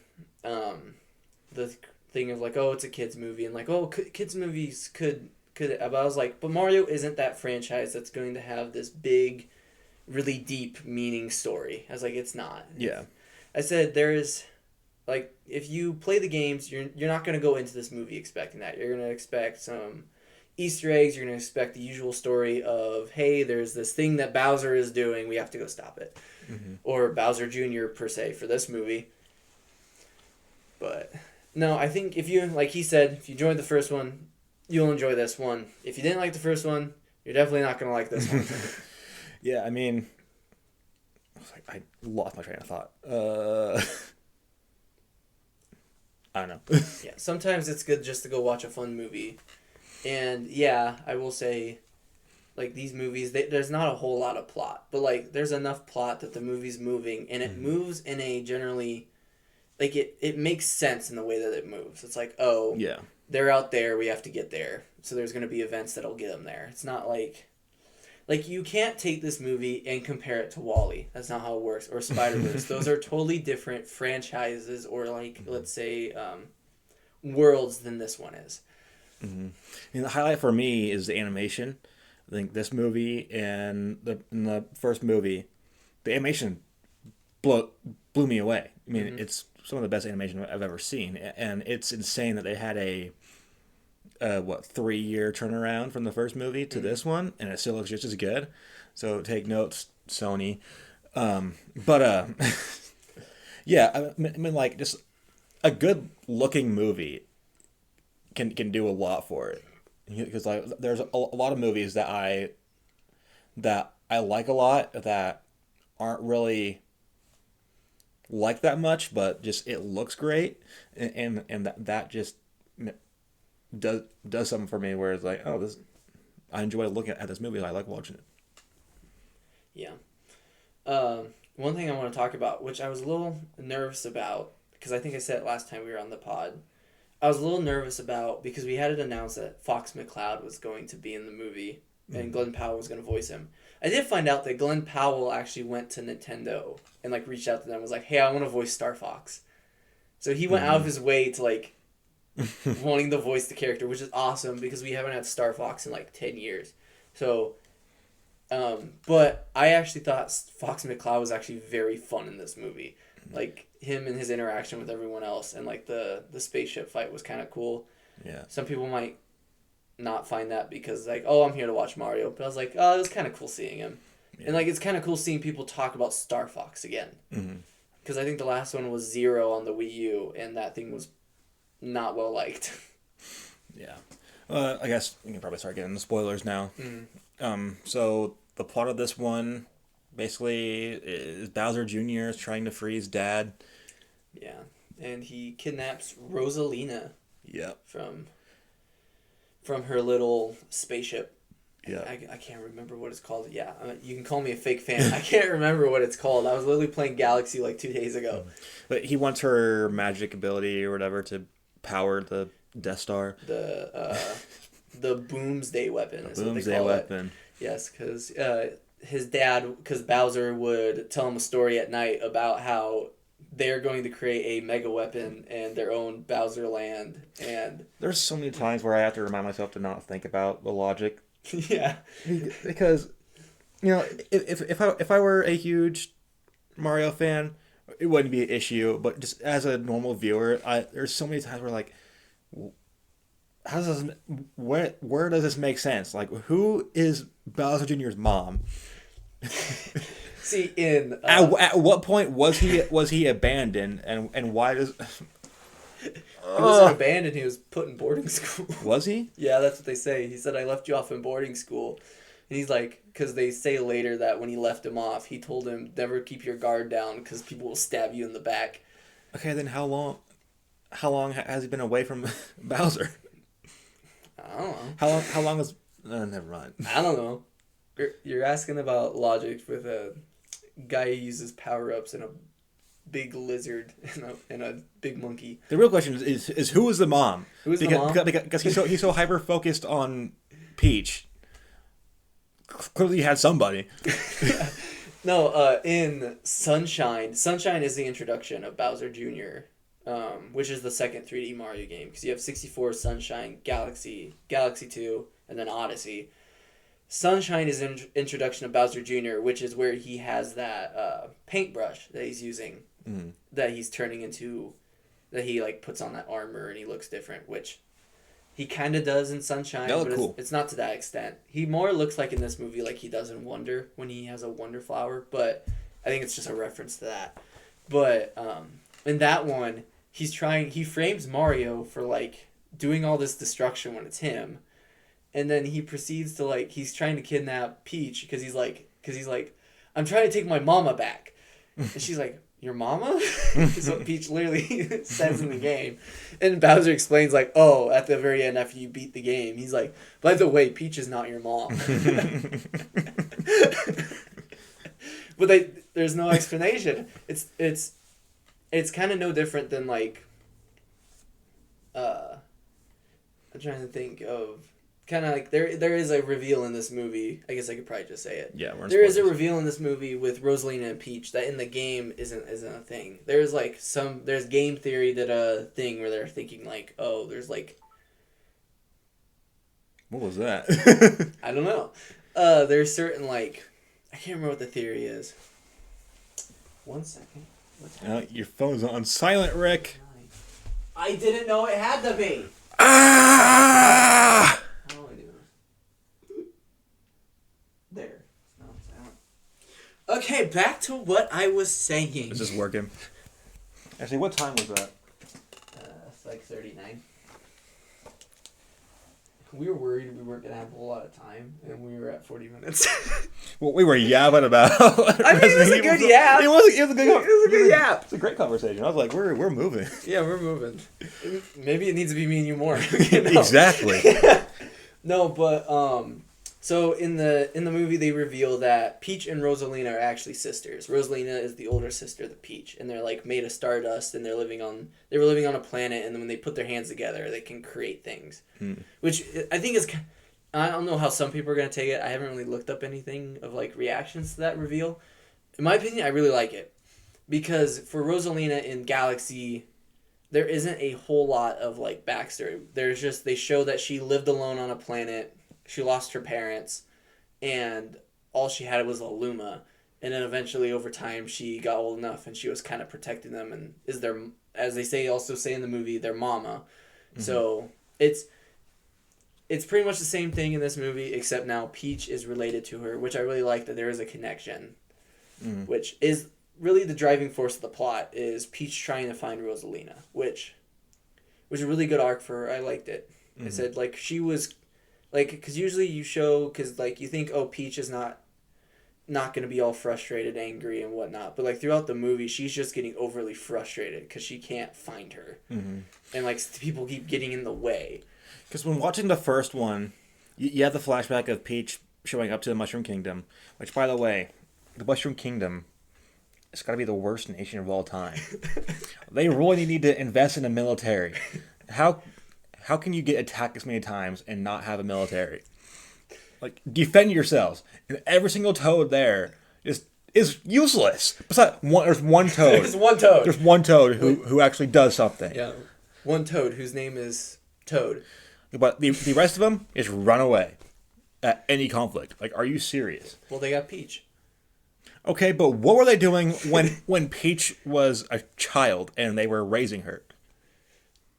Speaker 1: thing of like, oh, it's a kids movie, and like, oh, kids movies could. But I was like, but Mario isn't that franchise that's going to have this big, really deep meaning story. I was like, it's not.
Speaker 2: Yeah.
Speaker 1: I said there is, like, if you play the games, you're not gonna go into this movie expecting that. You're gonna expect some Easter eggs. You're gonna expect the usual story of, hey, there's this thing that Bowser is doing. We have to go stop it, or Bowser Jr. per se for this movie. But no, I think if you, like he said, if you enjoyed the first one, you'll enjoy this one. If you didn't like the first one, you're definitely not gonna like this one.
Speaker 2: Yeah, I mean, I lost my train of thought. I don't know.
Speaker 1: Yeah, sometimes it's good just to go watch a fun movie. And yeah, I will say, like, these movies, there's not a whole lot of plot, but like there's enough plot that the movie's moving, and it moves in a generally, like, it makes sense in the way that it moves. It's like, oh,
Speaker 2: Yeah.
Speaker 1: they're out there, we have to get there, so there's going to be events that'll get them there. It's not like you can't take this movie and compare it to Wall-E. That's not how it works. Or Spider-Verse. Those are totally different franchises, or like, let's say, worlds than this one is.
Speaker 2: And the highlight for me is the animation. I think this movie and in the first movie, the animation blew me away. I mean, it's some of the best animation I've ever seen, and it's insane that they had a 3-year turnaround from the first movie to this one, and it still looks just as good. So take notes, Sony. But yeah, I mean, like, just a good looking movie can do a lot for it, because like there's a lot of movies that I like a lot that aren't really like that much, but just it looks great, and that just does something for me where it's like, oh, this I enjoy looking at this movie. I like watching it.
Speaker 1: Yeah. One thing I want to talk about, which I was a little nervous about, because I think I said it last time we were on the pod. I was a little nervous about because we had it announced that Fox McCloud was going to be in the movie and Glenn Powell was going to voice him. I did find out that Glenn Powell actually went to Nintendo and like reached out to them and was like, hey, I want to voice Star Fox. So he went out of his way to like wanting to voice the character, which is awesome because we haven't had Star Fox in like 10 years. So, but I actually thought Fox McCloud was actually very fun in this movie. Like him and his interaction with everyone else, and like the spaceship fight was kind of cool.
Speaker 2: Yeah.
Speaker 1: Some people might not find that because like, oh, I'm here to watch Mario, but I was like, oh, it was kind of cool seeing him. Yeah. And like it's kind of cool seeing people talk about Star Fox again. Because I think the last one was Zero on the Wii U, and that thing was not well liked.
Speaker 2: Yeah. I guess we can probably start getting the spoilers now. So the plot of this one basically is Bowser Jr. is trying to free his dad.
Speaker 1: Yeah. And he kidnaps Rosalina.
Speaker 2: Yeah.
Speaker 1: From her little spaceship.
Speaker 2: Yeah.
Speaker 1: I can't remember what it's called. Yeah, you can call me a fake fan. I can't remember what it's called. I was literally playing Galaxy like 2 days ago.
Speaker 2: But he wants her magic ability or whatever to power the Death Star.
Speaker 1: The Boomsday weapon.
Speaker 2: The Boomsday weapon.
Speaker 1: Yes, because his dad, because Bowser would tell him a story at night about how they're going to create a mega weapon and their own Bowser land. And
Speaker 2: there's so many times where I have to remind myself to not think about the logic.
Speaker 1: Yeah,
Speaker 2: because if I were a huge Mario fan, it wouldn't be an issue. But just as a normal viewer, there's so many times where like, how does this, where does this make sense? Like, who is Bowser Jr.'s mom?
Speaker 1: See,
Speaker 2: at what point was he abandoned, and why does
Speaker 1: he wasn't abandoned? He was put in boarding school.
Speaker 2: Was he?
Speaker 1: Yeah, that's what they say. He said, "I left you off in boarding school," and he's like, because they say later that when he left him off, he told him, "Never keep your guard down, because people will stab you in the back."
Speaker 2: Okay, then how long has he been away from Bowser?
Speaker 1: I don't know.
Speaker 2: How long is? Never mind.
Speaker 1: I don't know. You're asking about logic with a guy who uses power-ups and a big lizard and a big monkey.
Speaker 2: The real question is who is the mom?
Speaker 1: Who's the mom?
Speaker 2: Because he's so hyper focused on Peach. Clearly, he had somebody.
Speaker 1: No, in Sunshine is the introduction of Bowser Jr., which is the second 3D Mario game. Because you have 64, Sunshine, Galaxy 2, and then Odyssey. Sunshine is an introduction of Bowser Jr., which is where he has that paintbrush that he's using, that he's turning into, that he like puts on that armor and he looks different, which he kind of does in Sunshine, but
Speaker 2: cool.
Speaker 1: It's not to that extent. He more looks like in this movie like he does in Wonder when he has a Wonder Flower, but I think it's just a reference to that. But in that one, he frames Mario for like doing all this destruction when it's him. And then he proceeds to like, he's trying to kidnap Peach because he's like, I'm trying to take my mama back. And she's like, your mama? Is what Peach literally says in the game. And Bowser explains like, oh, at the very end after you beat the game, he's like, by the way, Peach is not your mom. But there's no explanation. It's kind of no different than like, I'm trying to think of, kind of like there is a reveal in this movie. I guess I could probably just say it.
Speaker 2: Yeah,
Speaker 1: there is a reveal in this movie with Rosalina and Peach that in the game isn't a thing. There's like there's game theory that a thing where they're thinking like, oh, there's like,
Speaker 2: what was that?
Speaker 1: I don't know. There's certain like, I can't remember what the theory is. 1 second.
Speaker 2: Your phone's on silent, Rick.
Speaker 1: I didn't know it had to be.
Speaker 2: Ah!
Speaker 1: How do I do it? There. No, it's out. Okay, back to what I was saying.
Speaker 2: Is this working? Actually, what time was that?
Speaker 1: It's like 39. We were worried we weren't going to have a whole lot of time, and we were at 40 minutes.
Speaker 2: What we were yapping about.
Speaker 1: I mean, it was a good yap.
Speaker 2: It was a good
Speaker 1: yap.
Speaker 2: It's a great conversation. I was like, we're moving.
Speaker 1: Yeah, we're moving. Maybe it needs to be me and you more.
Speaker 2: Exactly.
Speaker 1: No, but so in the movie they reveal that Peach and Rosalina are actually sisters. Rosalina is the older sister of the Peach, and they're like made of stardust, and they were living on a planet, and then when they put their hands together, they can create things. Which I think is, I don't know how some people are gonna take it. I haven't really looked up anything of like reactions to that reveal. In my opinion, I really like it because for Rosalina in Galaxy, there isn't a whole lot of like backstory. There's just they show that she lived alone on a planet. She lost her parents, and all she had was a Luma. And then eventually, over time, she got old enough, and she was kind of protecting them, and is their, as they say in the movie, their mama. Mm-hmm. So it's pretty much the same thing in this movie, except now Peach is related to her, which I really like that there is a connection, which is really the driving force of the plot, is Peach trying to find Rosalina, which was a really good arc for her. I liked it. I said, like, she was, like, because usually you show, because, like, you think, oh, Peach is not going to be all frustrated, angry, and whatnot, but, like, throughout the movie, she's just getting overly frustrated because she can't find her. And, like, people keep getting in the way.
Speaker 2: Because when watching the first one, you have the flashback of Peach showing up to the Mushroom Kingdom, which, by the way, the Mushroom Kingdom, it's got to be the worst nation of all time. They really need to invest in a military. How can you get attacked this many times and not have a military? Like, defend yourselves. And every single toad there is useless. Besides, there's one toad.
Speaker 1: There's one toad.
Speaker 2: There's one toad who actually does something.
Speaker 1: Yeah, one toad whose name is Toad.
Speaker 2: But the rest of them is run away at any conflict. Like, are you serious?
Speaker 1: Well, they got Peach.
Speaker 2: Okay, but what were they doing when Peach was a child and they were raising her?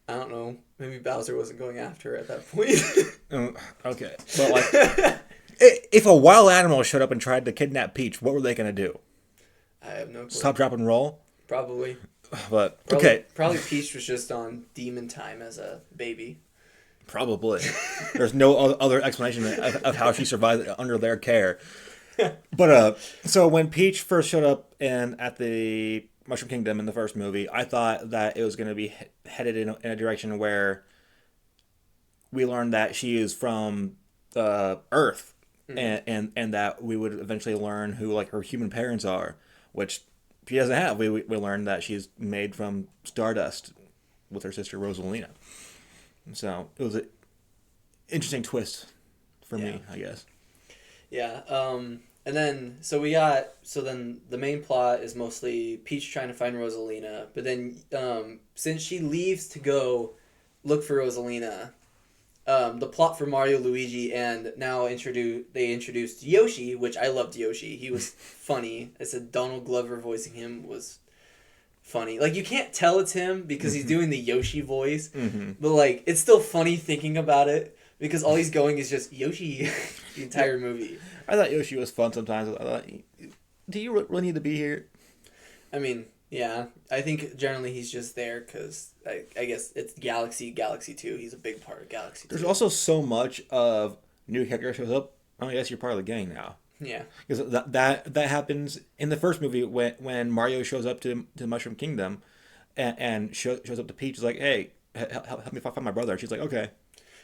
Speaker 1: I don't know. Maybe Bowser wasn't going after her at that point.
Speaker 2: Okay. But, like, if a wild animal showed up and tried to kidnap Peach, what were they going to do?
Speaker 1: I have no clue.
Speaker 2: Stop, drop, and roll?
Speaker 1: Probably.
Speaker 2: But, okay.
Speaker 1: Probably Peach was just on demon time as a baby.
Speaker 2: Probably. There's no other explanation of how she survived under their care. But, so when Peach first showed up at the Mushroom Kingdom in the first movie, I thought that it was going to be headed in a direction where we learned that she is from Earth, and that we would eventually learn who, like, her human parents are, which she doesn't have. We learned that she's made from stardust with her sister Rosalina. So it was an interesting twist for me, I guess.
Speaker 1: Yeah. And then then the main plot is mostly Peach trying to find Rosalina, but then since she leaves to go look for Rosalina, the plot for Mario, Luigi, and now they introduced Yoshi, which I loved Yoshi. He was funny. I said Donald Glover voicing him was funny. Like, you can't tell it's him because he's doing the Yoshi voice, but, like, it's still funny thinking about it because all he's going is just Yoshi the entire movie.
Speaker 2: I thought Yoshi was fun sometimes. I thought, do you really need to be here?
Speaker 1: I mean, yeah. I think generally he's just there because I guess it's Galaxy 2. He's a big part of Galaxy 2.
Speaker 2: There's also so much of new character shows up. Oh, yes, you're part of the gang now.
Speaker 1: Yeah.
Speaker 2: Because that happens in the first movie when Mario shows up to Mushroom Kingdom and shows up to Peach. Is like, hey, help me find my brother. And she's like, okay.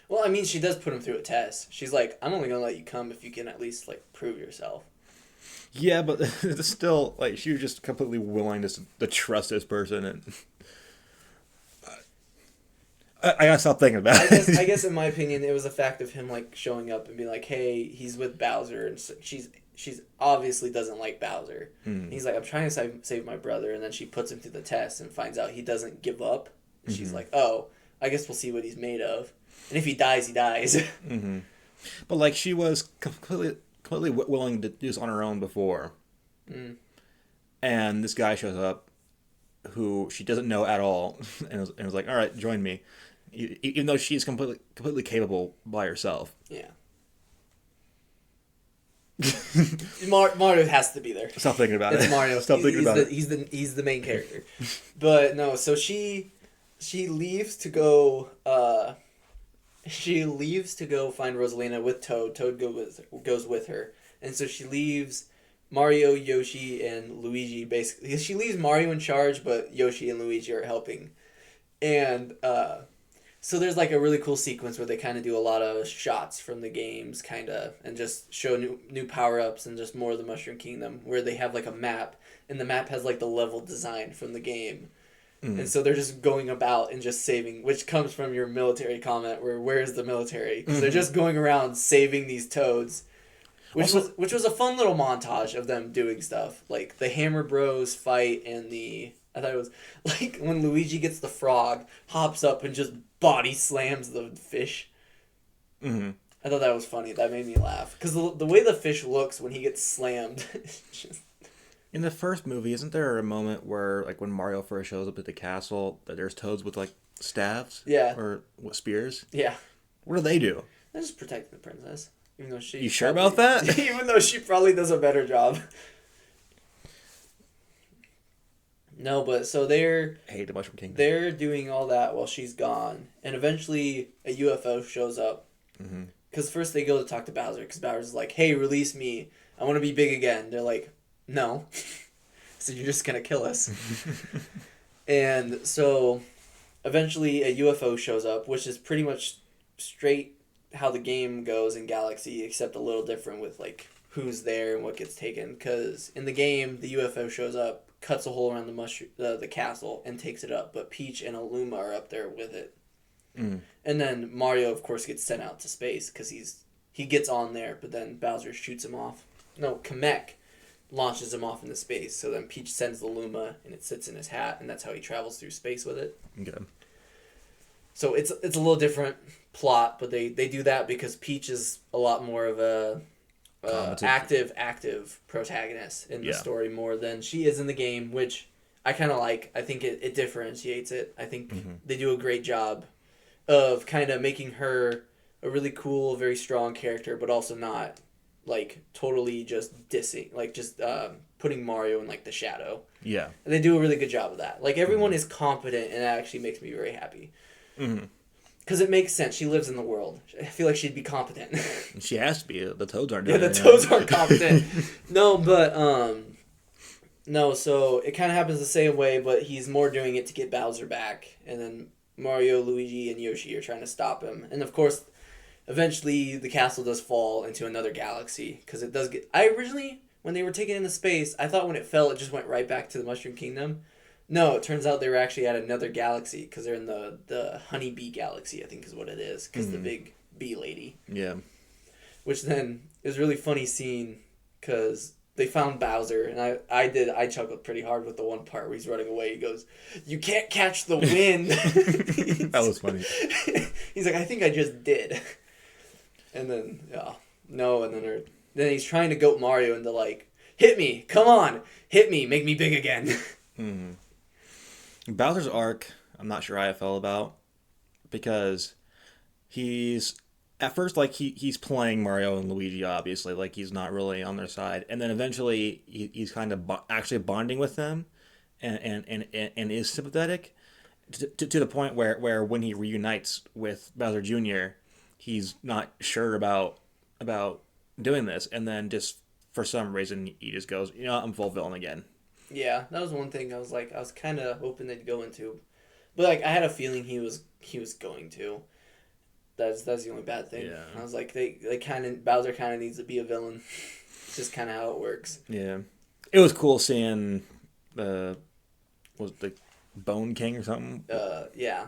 Speaker 1: Well, I mean, she does put him through a test. She's like, I'm only going to let you come if you can at least, like, prove yourself.
Speaker 2: Yeah, but it's still, like, she was just completely willing to trust this person. And I gotta stop thinking about it.
Speaker 1: I guess, in my opinion, it was a fact of him, like, showing up and being like, hey, he's with Bowser. And so she's obviously doesn't like Bowser. And he's like, I'm trying to save my brother. And then she puts him through the test and finds out he doesn't give up. And she's like, oh, I guess we'll see what he's made of. And if he dies, he dies.
Speaker 2: But, like, she was completely willing to do this on her own before. And this guy shows up who she doesn't know at all and was like, all right, join me. Even though she's completely capable by herself.
Speaker 1: Yeah. Mario has to be there.
Speaker 2: Stop thinking about it.
Speaker 1: It's Mario.
Speaker 2: Stop thinking about it.
Speaker 1: He's the main character. But no, so she leaves to go find Rosalina with Toad. Toad goes with her. And so she leaves Mario, Yoshi, and Luigi basically. She leaves Mario in charge, but Yoshi and Luigi are helping. And so there's like a really cool sequence where they kind of do a lot of shots from the games, kind of, and just show new power-ups and just more of the Mushroom Kingdom, where they have like a map, and the map has like the level design from the game. And so they're just going about and just saving, which comes from your military comment, where's the military? Because they're just going around saving these toads, which was a fun little montage of them doing stuff. Like the Hammer Bros fight and the I thought it was like when Luigi gets the frog, hops up and just body slams the fish.
Speaker 2: Mm-hmm.
Speaker 1: I thought that was funny. That made me laugh because the way the fish looks when he gets slammed. Just...
Speaker 2: In the first movie, isn't there a moment where, like, when Mario first shows up at the castle, that there's toads with, like, staves?
Speaker 1: Yeah.
Speaker 2: Or what, spears?
Speaker 1: Yeah.
Speaker 2: What do they do?
Speaker 1: They're just protecting the princess. Even though she
Speaker 2: You sure about that?
Speaker 1: Even though she probably does a better job. No, but so
Speaker 2: I hate the Mushroom Kingdom.
Speaker 1: they're doing all that while she's gone, and eventually a UFO shows up.
Speaker 2: Mm-hmm.
Speaker 1: Because first they go to talk to Bowser, because Bowser's like, "Hey, release me! I want to be big again." They're like, "No," so you're just gonna kill us. And so, eventually a UFO shows up, which is pretty much straight how the game goes in Galaxy, except a little different with like who's there and what gets taken. Because in the game, the UFO shows up, cuts a hole around the castle, and takes it up. But Peach and Aluma are up there with it.
Speaker 2: Mm.
Speaker 1: And then Mario, of course, gets sent out to space because he gets on there, but then Bowser shoots him off. No, Kamek launches him off into space. So then Peach sends the Luma, and it sits in his hat, and that's how he travels through space with it.
Speaker 2: Okay.
Speaker 1: So it's a little different plot, but they do that because Peach is a lot more of a active protagonist in the story more than she is in the game, which I kind of like. I think it differentiates it. I think they do a great job of kind of making her a really cool, very strong character, but also not like totally just dissing, like just putting Mario in like the shadow.
Speaker 2: Yeah.
Speaker 1: And they do a really good job of that. Like everyone is competent, and that actually makes me very happy.
Speaker 2: Mm-hmm.
Speaker 1: Because it makes sense. She lives in the world. I feel like she'd be competent.
Speaker 2: She has to be. The toads aren't
Speaker 1: Yeah,
Speaker 2: doing
Speaker 1: the toads aren't competent. No, but no. So it kind of happens the same way, but he's more doing it to get Bowser back, and then Mario, Luigi, and Yoshi are trying to stop him. And of course, eventually the castle does fall into another galaxy because it does get. I originally, when they were taken into space, I thought when it fell, it just went right back to the Mushroom Kingdom. No, it turns out they were actually at another galaxy because they're in the Honeybee Galaxy, I think is what it is, because the big bee lady.
Speaker 2: Yeah.
Speaker 1: Which then is really funny scene because they found Bowser, and I chuckled pretty hard with the one part where he's running away. He goes, "You can't catch the wind."
Speaker 2: That was funny.
Speaker 1: He's like, "I think I just did." And then, no, and then he's trying to goat Mario into like, "Hit me, come on, hit me, make me big again."
Speaker 2: Mm-hmm. Bowser's arc, I'm not sure how I felt about, because he's at first like he's playing Mario and Luigi, obviously, like he's not really on their side, and then eventually he's kind of actually bonding with them, and is sympathetic to the point where when he reunites with Bowser Jr., he's not sure about doing this, and then just for some reason he just goes, I'm full villain again.
Speaker 1: Yeah, that was one thing I was kind of hoping they'd go into, but like I had a feeling he was going to. That's the only bad thing.
Speaker 2: Yeah.
Speaker 1: I was like, Bowser kind of needs to be a villain. It's just kind of how it works.
Speaker 2: Yeah, it was cool seeing was it the Bone King or something?
Speaker 1: Yeah.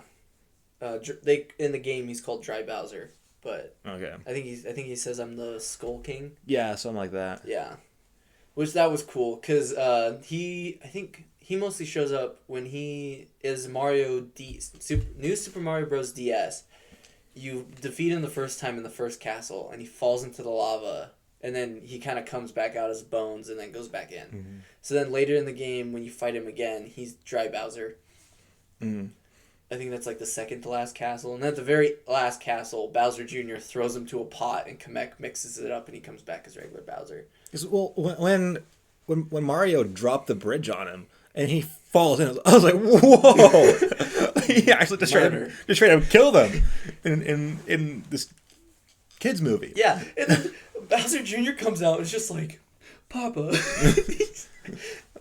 Speaker 1: They in the game he's called Dry Bowser, but
Speaker 2: Okay.
Speaker 1: I think he says I'm the Skull King.
Speaker 2: Yeah, something like that.
Speaker 1: Yeah. Which that was cool because I think he mostly shows up when he is Mario New Super Mario Bros. DS. You defeat him the first time in the first castle, and he falls into the lava, and then he kind of comes back out as bones and then goes back in.
Speaker 2: Mm-hmm.
Speaker 1: So then later in the game, when you fight him again, he's Dry Bowser.
Speaker 2: Mm-hmm.
Speaker 1: I think that's like the second to last castle. And at the very last castle, Bowser Jr. throws him to a pot, and Kamek mixes it up, and he comes back as regular Bowser.
Speaker 2: Well, when Mario dropped the bridge on him and he falls in, I was like, "Whoa!" He actually just tried to kill them in this kids movie.
Speaker 1: Yeah, and then Bowser Jr. comes out and is just like, "Papa."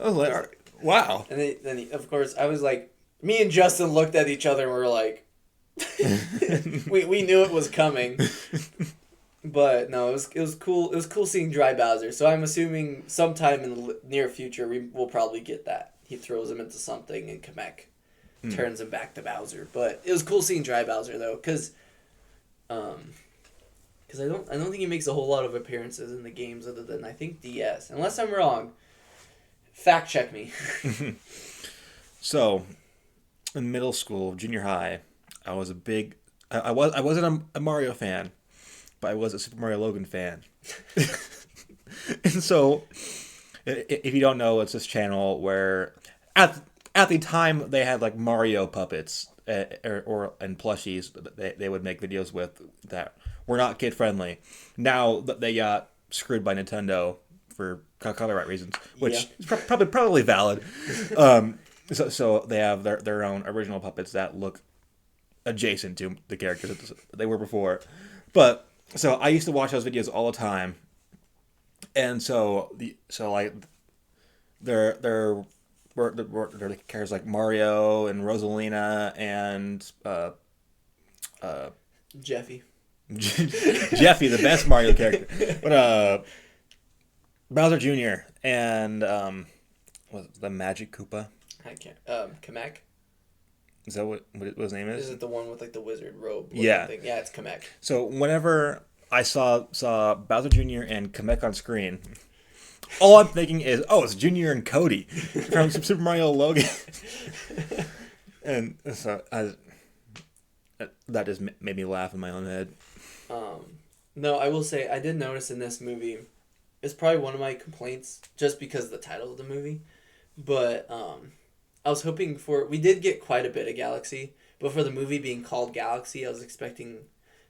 Speaker 2: I was like, "Wow!"
Speaker 1: And then of course, I was like, me and Justin looked at each other and we were like, we knew it was coming. But no, it was cool. It was cool seeing Dry Bowser. So I'm assuming sometime in the near future we'll probably get that. He throws him into something and Kamek turns him back to Bowser. But it was cool seeing Dry Bowser though, because I don't think he makes a whole lot of appearances in the games other than I think DS. Unless I'm wrong, fact check me.
Speaker 2: So, in middle school, junior high, I was a big. I wasn't a Mario fan, but I was a Super Mario Logan fan. And so, if you don't know, it's this channel where at the time they had like Mario puppets and plushies that they would make videos with that were not kid friendly. Now that they got screwed by Nintendo for copyright reasons, which
Speaker 1: Yeah.
Speaker 2: is probably valid. So they have their own original puppets that look adjacent to the characters that they were before. But so I used to watch those videos all the time, and so like were the characters like Mario and Rosalina and
Speaker 1: Jeffy.
Speaker 2: Jeffy, the best Mario character, but Bowser Jr. and was it the Magic Koopa?
Speaker 1: I can't. Kamek.
Speaker 2: Is that what his name is?
Speaker 1: Is it the one with like the wizard robe?
Speaker 2: Yeah.
Speaker 1: Thing? Yeah, it's Kamek.
Speaker 2: So whenever I saw Bowser Jr. and Kamek on screen, all I'm thinking is, oh, it's Junior and Cody from Super Mario Logan. And so that just made me laugh in my own head.
Speaker 1: No, I will say I did notice in this movie, it's probably one of my complaints just because of the title of the movie, but I was hoping we did get quite a bit of Galaxy, but for the movie being called Galaxy, I was expecting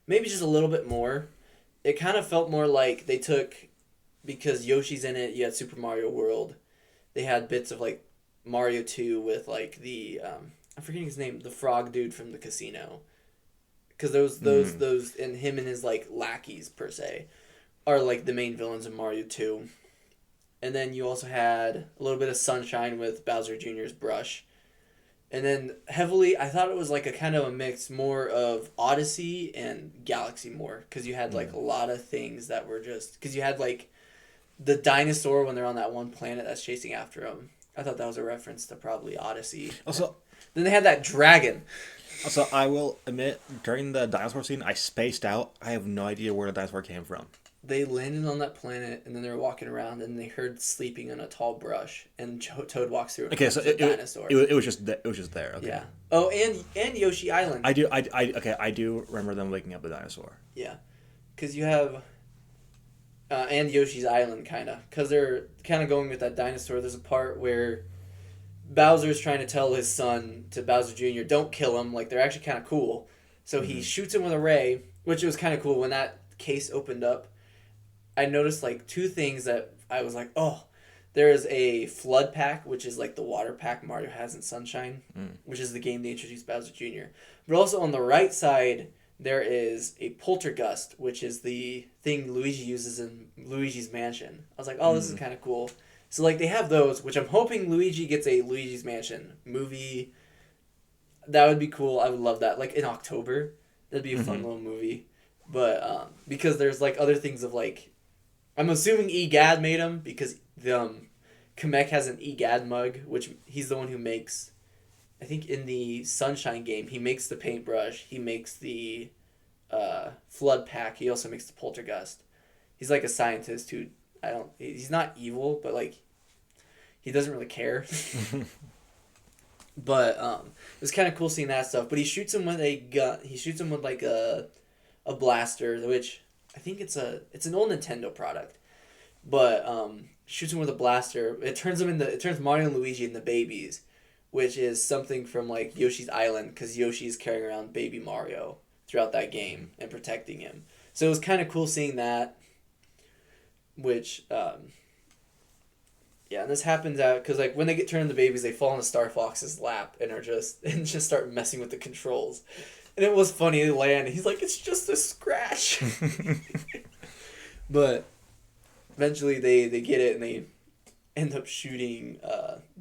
Speaker 1: maybe just a little bit more. It kind of felt more like they took, because Yoshi's in it, you had Super Mario World, they had bits of like Mario 2 with like the, I'm forgetting his name, the frog dude from the casino. Because those and him and his like lackeys per se are like the main villains of Mario 2. And then you also had a little bit of Sunshine with Bowser Jr.'s brush. And then heavily, I thought it was like a kind of a mix more of Odyssey and Galaxy more. Because you had like a lot of things that were just... Because you had like the dinosaur when they're on that one planet that's chasing after them. I thought that was a reference to probably Odyssey.
Speaker 2: Also,
Speaker 1: then they had that dragon.
Speaker 2: Also, I will admit, during the dinosaur scene, I spaced out. I have no idea where the dinosaur came from.
Speaker 1: They landed on that planet, and then they were walking around, and they heard sleeping on a tall brush, and Toad walks through. And
Speaker 2: Okay, so
Speaker 1: the dinosaur.
Speaker 2: It was just there. Okay.
Speaker 1: Yeah. Oh, and Yoshi Island.
Speaker 2: I do remember them waking up the dinosaur.
Speaker 1: Yeah, because you have, and Yoshi's Island kind of, because they're kind of going with that dinosaur. There's a part where Bowser's trying to tell his son, to Bowser Jr., don't kill him. Like, they're actually kind of cool. So he shoots him with a ray, which was kind of cool. When that case opened up, I noticed like two things that I was like, oh, there is a flood pack, which is like the water pack Mario has in Sunshine, which is the game they introduced Bowser Jr. But also on the right side, there is a poltergust, which is the thing Luigi uses in Luigi's Mansion. I was like, oh, this is kind of cool. So like they have those, which I'm hoping Luigi gets a Luigi's Mansion movie. That would be cool. I would love that. Like in October, that'd be a fun little movie. But because there's like other things of like, I'm assuming EGAD made them because Kamek has an EGAD mug, which he's the one who makes. I think in the Sunshine game, he makes the paintbrush. He makes the flood pack. He also makes the poltergust. He's like a scientist who he's not evil, but like he doesn't really care. But it was kind of cool seeing that stuff. But he shoots him with a gun. He shoots him with like a blaster, which I think it's an old Nintendo product. But shoots him with a blaster. It turns Mario and Luigi into babies, which is something from like Yoshi's Island, because Yoshi's carrying around baby Mario throughout that game and protecting him. So it was kind of cool seeing that. Which yeah, and this happens out because like when they get turned into babies, they fall into Star Fox's lap and just start messing with the controls. And it was funny. They land. He's like, it's just a scratch. But eventually they get it and they end up shooting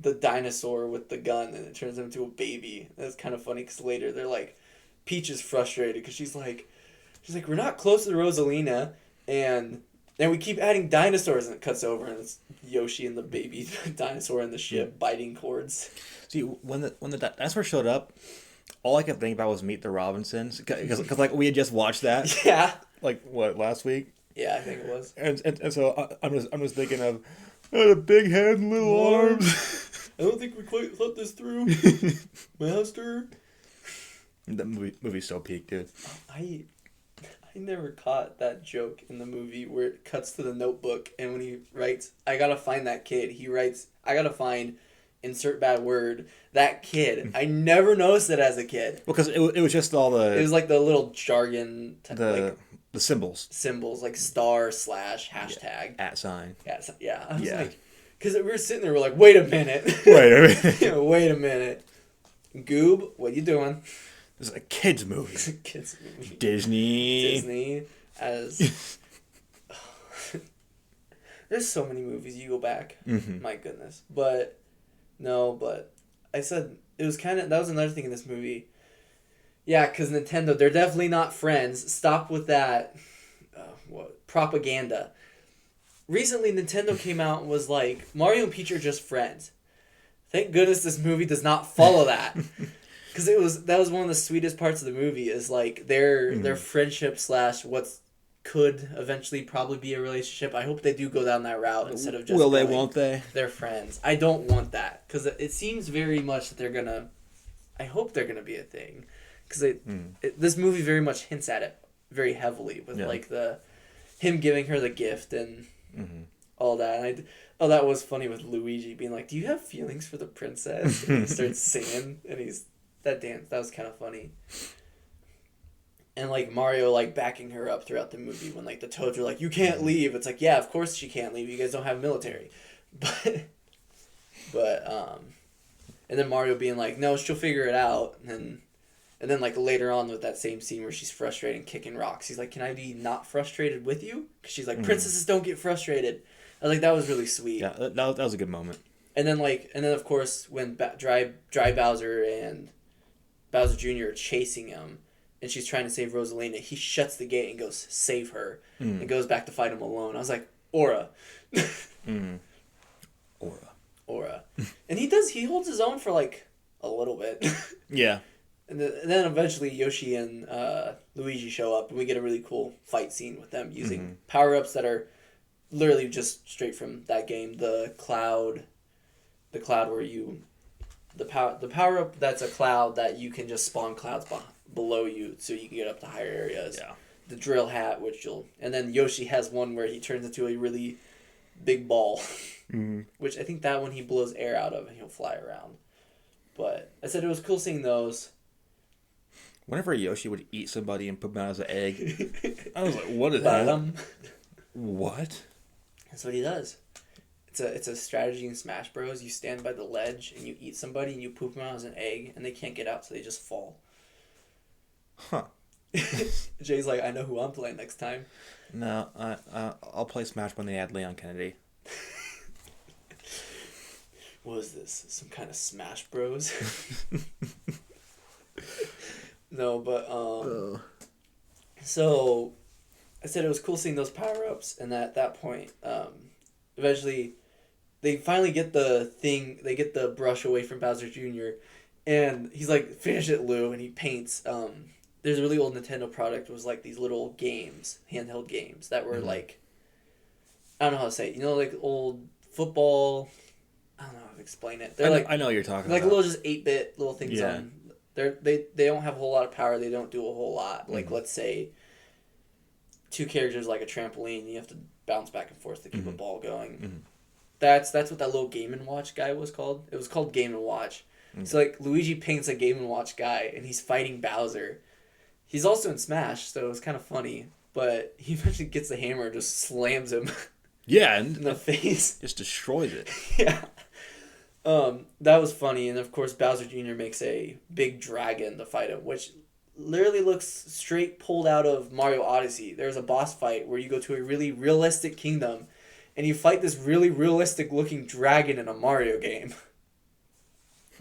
Speaker 1: the dinosaur with the gun, and it turns him into a baby. And it's kind of funny because later they're like, Peach is frustrated because she's like, we're not close to Rosalina, and we keep adding dinosaurs, and it cuts over, and it's Yoshi and the baby dinosaur in the ship biting cords.
Speaker 2: See, when the dinosaur showed up, all I kept thinking about was Meet the Robinsons, because like we had just watched that.
Speaker 1: Yeah.
Speaker 2: Like what, last week?
Speaker 1: Yeah, I think it was.
Speaker 2: And so I'm just thinking of the big head and little arms.
Speaker 1: I don't think we quite thought this through, master.
Speaker 2: The movie's so peak, dude.
Speaker 1: I never caught that joke in the movie where it cuts to the notebook and when he writes, I gotta find that kid. He writes, I gotta find, insert bad word, that kid. I never noticed it as a kid.
Speaker 2: Because it was just all the...
Speaker 1: It was like the little jargon,
Speaker 2: the symbols.
Speaker 1: Symbols, like star / hashtag.
Speaker 2: At sign.
Speaker 1: Yeah. I was like, because we were sitting there, we're like, wait a minute.
Speaker 2: Wait a minute.
Speaker 1: Wait a minute. Goob, what you doing?
Speaker 2: This is a kid's movie.
Speaker 1: It's a kid's movie.
Speaker 2: Disney
Speaker 1: as... There's so many movies you go back.
Speaker 2: Mm-hmm.
Speaker 1: My goodness. But I said it was kind of... That was another thing in this movie. Yeah, because Nintendo, they're definitely not friends. Stop with that propaganda. Recently, Nintendo came out and was like, Mario and Peach are just friends. Thank goodness this movie does not follow that. Because that was one of the sweetest parts of the movie is like their friendship / what could eventually probably be a relationship. I hope they do go down that route instead of just
Speaker 2: won't they?
Speaker 1: They're friends. I don't want that because it seems very much that they're gonna. I hope they're gonna be a thing because this movie very much hints at it very heavily with like him giving her the gift and all that. And that was funny with Luigi being like, "Do you have feelings for the princess?" And he starts singing and he's. That dance, that was kind of funny. And, like, Mario, like, backing her up throughout the movie when, like, the Toads are like, you can't leave. It's like, yeah, of course she can't leave. You guys don't have military. But and then Mario being like, no, she'll figure it out. And then, like, later on with that same scene where she's frustrated and kicking rocks, he's like, can I be not frustrated with you? Because she's like, princesses don't get frustrated. I was like, that was really sweet.
Speaker 2: Yeah, that was a good moment.
Speaker 1: And then, of course, when Dry Bowser and Bowser Jr. are chasing him, and she's trying to save Rosalina, he shuts the gate and goes, save her, and goes back to fight him alone. I was like, Aura. Aura. And he holds his own for, like, a little bit.
Speaker 2: Yeah.
Speaker 1: And then eventually Yoshi and Luigi show up, and we get a really cool fight scene with them using power-ups that are literally just straight from that game. The cloud where you... The power up that's a cloud that you can just spawn clouds below you so you can get up to higher areas.
Speaker 2: Yeah.
Speaker 1: The drill hat, and then Yoshi has one where he turns into a really big ball, which I think that one he blows air out of and he'll fly around. But I said it was cool seeing those.
Speaker 2: Whenever Yoshi would eat somebody and put them out as an egg, I was like, what is that? What?
Speaker 1: That's what he does. It's a strategy in Smash Bros. You stand by the ledge and you eat somebody and you poop them out as an egg and they can't get out so they just fall.
Speaker 2: Huh.
Speaker 1: Jay's like, I know who I'm playing next time.
Speaker 2: No, I'll play Smash when they add Leon Kennedy.
Speaker 1: What is this? Some kind of Smash Bros? No, but so I said it was cool seeing those power-ups and at that point eventually they finally get they get the brush away from Bowser Jr. and he's like, finish it, Lou, and he paints. There's a really old Nintendo product. It was like these little games, handheld games that were like, I don't know how to say it. You know, like old football. I don't know how to explain it. They're
Speaker 2: I know what you're talking
Speaker 1: like
Speaker 2: about.
Speaker 1: little just 8-bit little things on. They don't have a whole lot of power. They don't do a whole lot. Like let's say two characters like a trampoline. You have to bounce back and forth to keep a ball going. That's what that little Game & Watch guy was called. It was called Game & Watch. So like Luigi paints a Game & Watch guy and he's fighting Bowser. He's also in Smash, so it was kind of funny. But he eventually gets the hammer and just slams him
Speaker 2: and
Speaker 1: in the face.
Speaker 2: Just destroys it.
Speaker 1: Yeah. That was funny. And of course Bowser Jr. makes a big dragon to fight him, which literally looks straight pulled out of Mario Odyssey. There's a boss fight where you go to a really realistic kingdom and you fight this really realistic looking dragon in a Mario game.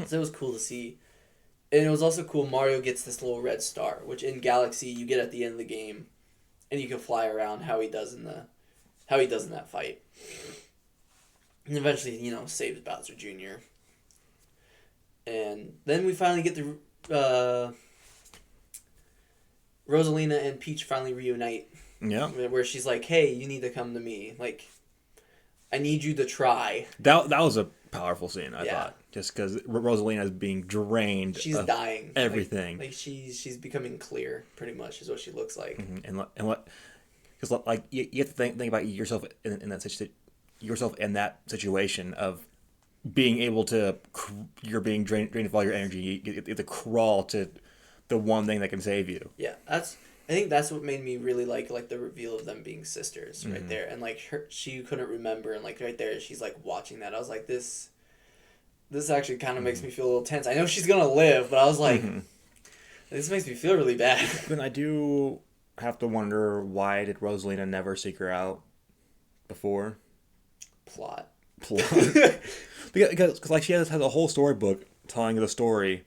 Speaker 1: So it was cool to see. And it was also cool Mario gets this little red star, which in Galaxy you get at the end of the game and you can fly around how he does in that fight. And eventually, saves Bowser Jr. And then we finally get the Rosalina and Peach finally reunite.
Speaker 2: Yeah.
Speaker 1: Where she's like, hey, you need to come to me. Like, I need you to try.
Speaker 2: That was a powerful scene. I
Speaker 1: Yeah.
Speaker 2: thought just because Rosalina is being drained.
Speaker 1: She's
Speaker 2: of
Speaker 1: dying.
Speaker 2: everything.
Speaker 1: Like she's becoming clear, pretty much, is what she looks like.
Speaker 2: And what because like you have to think about yourself in that situation of being able to you're being drained of all your energy. You have to crawl to the one thing that can save you.
Speaker 1: Yeah, I think that's what made me really like the reveal of them being sisters right there, and like she couldn't remember, and like right there she's like watching that. I was like, this actually kind of makes me feel a little tense. I know she's gonna live, but I was like, this makes me feel really bad.
Speaker 2: Then I do have to wonder, why did Rosalina never seek her out before?
Speaker 1: Plot.
Speaker 2: because like she has a whole storybook telling the story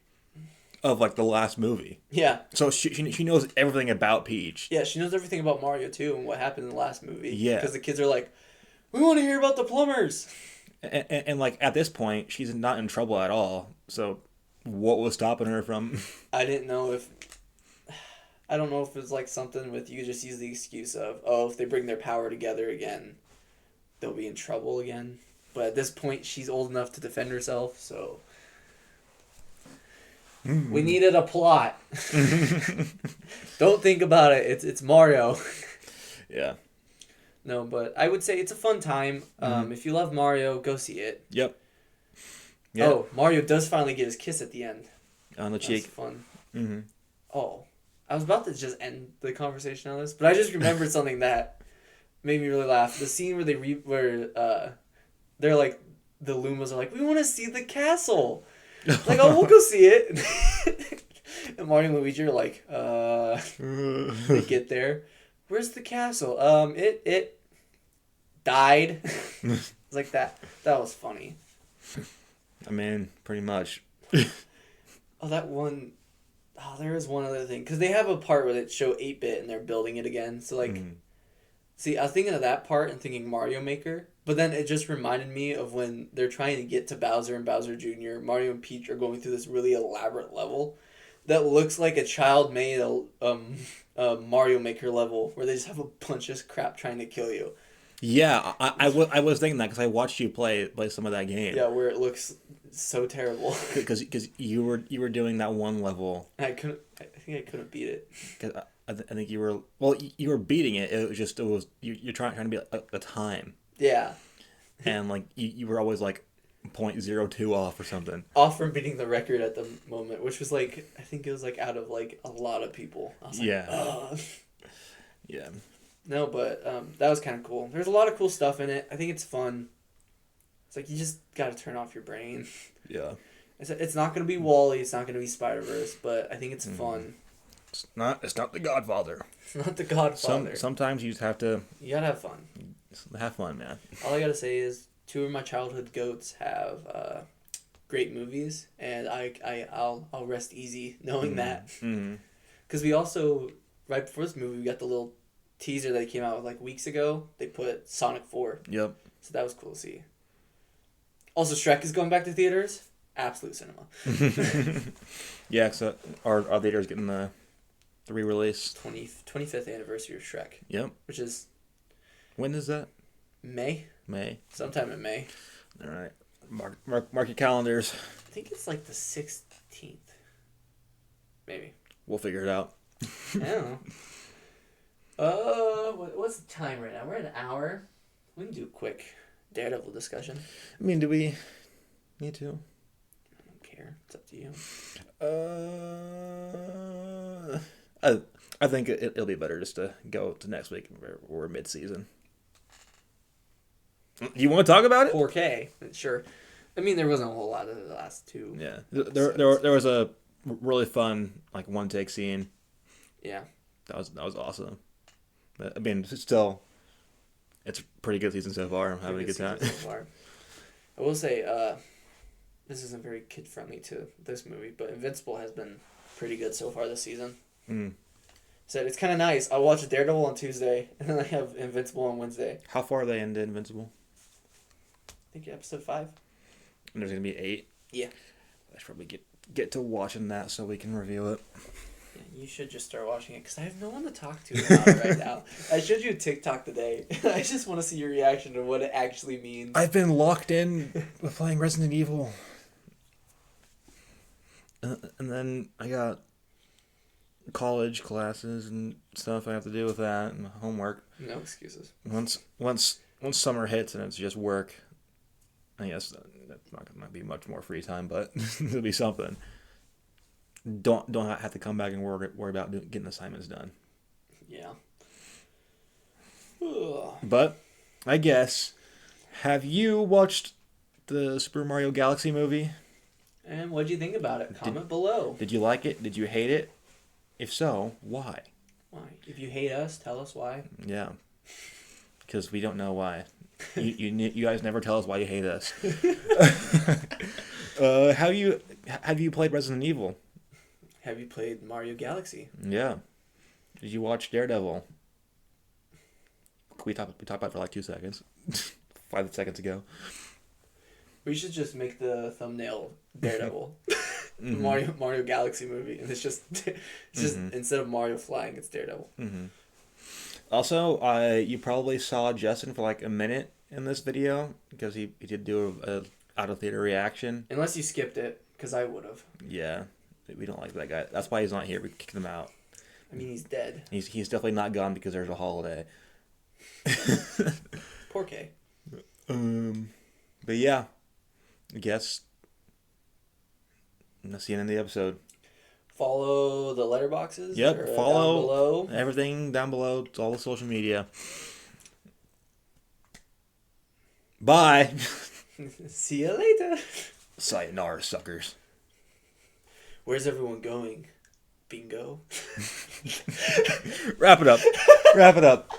Speaker 2: of like the last movie.
Speaker 1: Yeah.
Speaker 2: So she knows everything about Peach.
Speaker 1: Yeah, she knows everything about Mario too and what happened in the last movie.
Speaker 2: Yeah.
Speaker 1: Because the kids are like, we want to hear about the plumbers.
Speaker 2: And like at this point, she's not in trouble at all. So what was stopping her from?
Speaker 1: I don't know if it's like something with you just use the excuse of, oh, if they bring their power together again, they'll be in trouble again. But at this point, she's old enough to defend herself, so we needed a plot. Don't think about it. It's Mario.
Speaker 2: Yeah.
Speaker 1: No, but I would say it's a fun time. If you love Mario, go see it.
Speaker 2: Yep.
Speaker 1: Oh, Mario does finally get his kiss at the end.
Speaker 2: On the cheek.
Speaker 1: That's fun.
Speaker 2: Mm-hmm.
Speaker 1: Oh, I was about to just end the conversation on this, but I just remembered something that made me really laugh. The scene where they're like, the Lumas are like, we want to see the castle. Like, oh, we'll go see it. And Mario and Luigi are like, they get there. Where's the castle? It died. It's like that. That was funny.
Speaker 2: I mean, pretty much.
Speaker 1: Oh, that one. Oh, there is one other thing. Because they have a part where they show 8-bit and they're building it again. So, like, see, I was thinking of that part and thinking Mario Maker. But then it just reminded me of when they're trying to get to Bowser and Bowser Jr., Mario and Peach are going through this really elaborate level that looks like a child made a Mario Maker level where they just have a bunch of crap trying to kill you.
Speaker 2: Yeah, I was thinking that because I watched you play some of that game.
Speaker 1: Yeah, where it looks so terrible.
Speaker 2: Because you were doing that one level.
Speaker 1: I think I couldn't beat it.
Speaker 2: Cause I think you were beating it. It was you're trying to be a time.
Speaker 1: Yeah.
Speaker 2: And like you were always like 0.02 off or something.
Speaker 1: Off from beating the record at the moment, which was like, I think it was like out of like a lot of people. I was like,
Speaker 2: yeah.
Speaker 1: ugh.
Speaker 2: Yeah.
Speaker 1: No, but that was kind of cool. There's a lot of cool stuff in it. I think it's fun. It's like you just got to turn off your brain.
Speaker 2: Yeah.
Speaker 1: It's not going to be WALL-E. It's not going to be Spider-Verse, but I think it's fun.
Speaker 2: It's not The Godfather.
Speaker 1: It's not The Godfather.
Speaker 2: Sometimes you just have to.
Speaker 1: You got to have fun.
Speaker 2: Have fun, man.
Speaker 1: All I got to say is 2 of my childhood goats have great movies, and I'll rest easy knowing that. Because we also, right before this movie, we got the little teaser that came out like weeks ago. They put Sonic 4.
Speaker 2: Yep.
Speaker 1: So that was cool to see. Also, Shrek is going back to theaters. Absolute cinema.
Speaker 2: Yeah, so our theater's getting the re-release.
Speaker 1: 25th anniversary of Shrek.
Speaker 2: Yep.
Speaker 1: Which is...
Speaker 2: When is that?
Speaker 1: May? Sometime in May.
Speaker 2: All right. Mark your calendars.
Speaker 1: I think it's like the 16th. Maybe.
Speaker 2: We'll figure it out.
Speaker 1: I don't know. What's the time right now? We're at an hour. We can do a quick Daredevil discussion.
Speaker 2: I mean, do we need to?
Speaker 1: I don't care. It's up to you.
Speaker 2: I think it'll be better just to go to next week. We're mid-season. Do you want to talk about it?
Speaker 1: 4K, sure. I mean, there wasn't a whole lot of the last two.
Speaker 2: Yeah, there was a really fun like one take scene.
Speaker 1: Yeah,
Speaker 2: that was awesome. I mean, still, it's a pretty good season so far. I'm having a good time. So far.
Speaker 1: I will say, this isn't very kid friendly to this movie, but Invincible has been pretty good so far this season. So it's kind of nice. I'll watch Daredevil on Tuesday, and then I have Invincible on Wednesday.
Speaker 2: How far are they into Invincible?
Speaker 1: I think episode 5.
Speaker 2: And there's gonna be 8.
Speaker 1: Yeah.
Speaker 2: I should probably get to watching that so we can review it.
Speaker 1: You should just start watching it because I have no one to talk to about it right now. I showed you a TikTok today. I just want to see your reaction to what it actually means.
Speaker 2: I've been locked in with playing Resident Evil. And then I got college classes and stuff I have to do with that and homework.
Speaker 1: No excuses.
Speaker 2: Once summer hits and it's just work, I guess that's not gonna be much more free time, but it'll be something. Don't have to come back and worry about getting assignments done.
Speaker 1: Yeah.
Speaker 2: But I guess, have you watched the Super Mario Galaxy movie?
Speaker 1: And what'd you think about it? Comment below.
Speaker 2: Did you like it? Did you hate it? If so, why?
Speaker 1: Why? If you hate us, tell us why.
Speaker 2: Yeah, because we don't know why. You guys never tell us why you hate us. Have you played Resident Evil?
Speaker 1: Have you played Mario Galaxy?
Speaker 2: Yeah. Did you watch Daredevil? We talked about it for like 2 seconds. 5 seconds ago.
Speaker 1: We should just make the thumbnail Daredevil.
Speaker 2: Mm-hmm.
Speaker 1: Mario Galaxy movie. And it's just instead of Mario flying, it's Daredevil.
Speaker 2: Mm-hmm. Also, you probably saw Justin for like a minute in this video because he did do a out of theater reaction.
Speaker 1: Unless you skipped it, because I would have.
Speaker 2: Yeah. We don't like that guy. That's why he's not here. We kicked him out.
Speaker 1: I mean, he's dead.
Speaker 2: He's definitely not gone because there's a holiday.
Speaker 1: Poor K.
Speaker 2: But yeah, I guess that's the end of the episode.
Speaker 1: Follow the letterboxes.
Speaker 2: Yep, follow
Speaker 1: down below.
Speaker 2: everything down below. It's all the social media. Bye.
Speaker 1: See you later.
Speaker 2: Sayonara, suckers.
Speaker 1: Where's everyone going? Bingo.
Speaker 2: Wrap it up.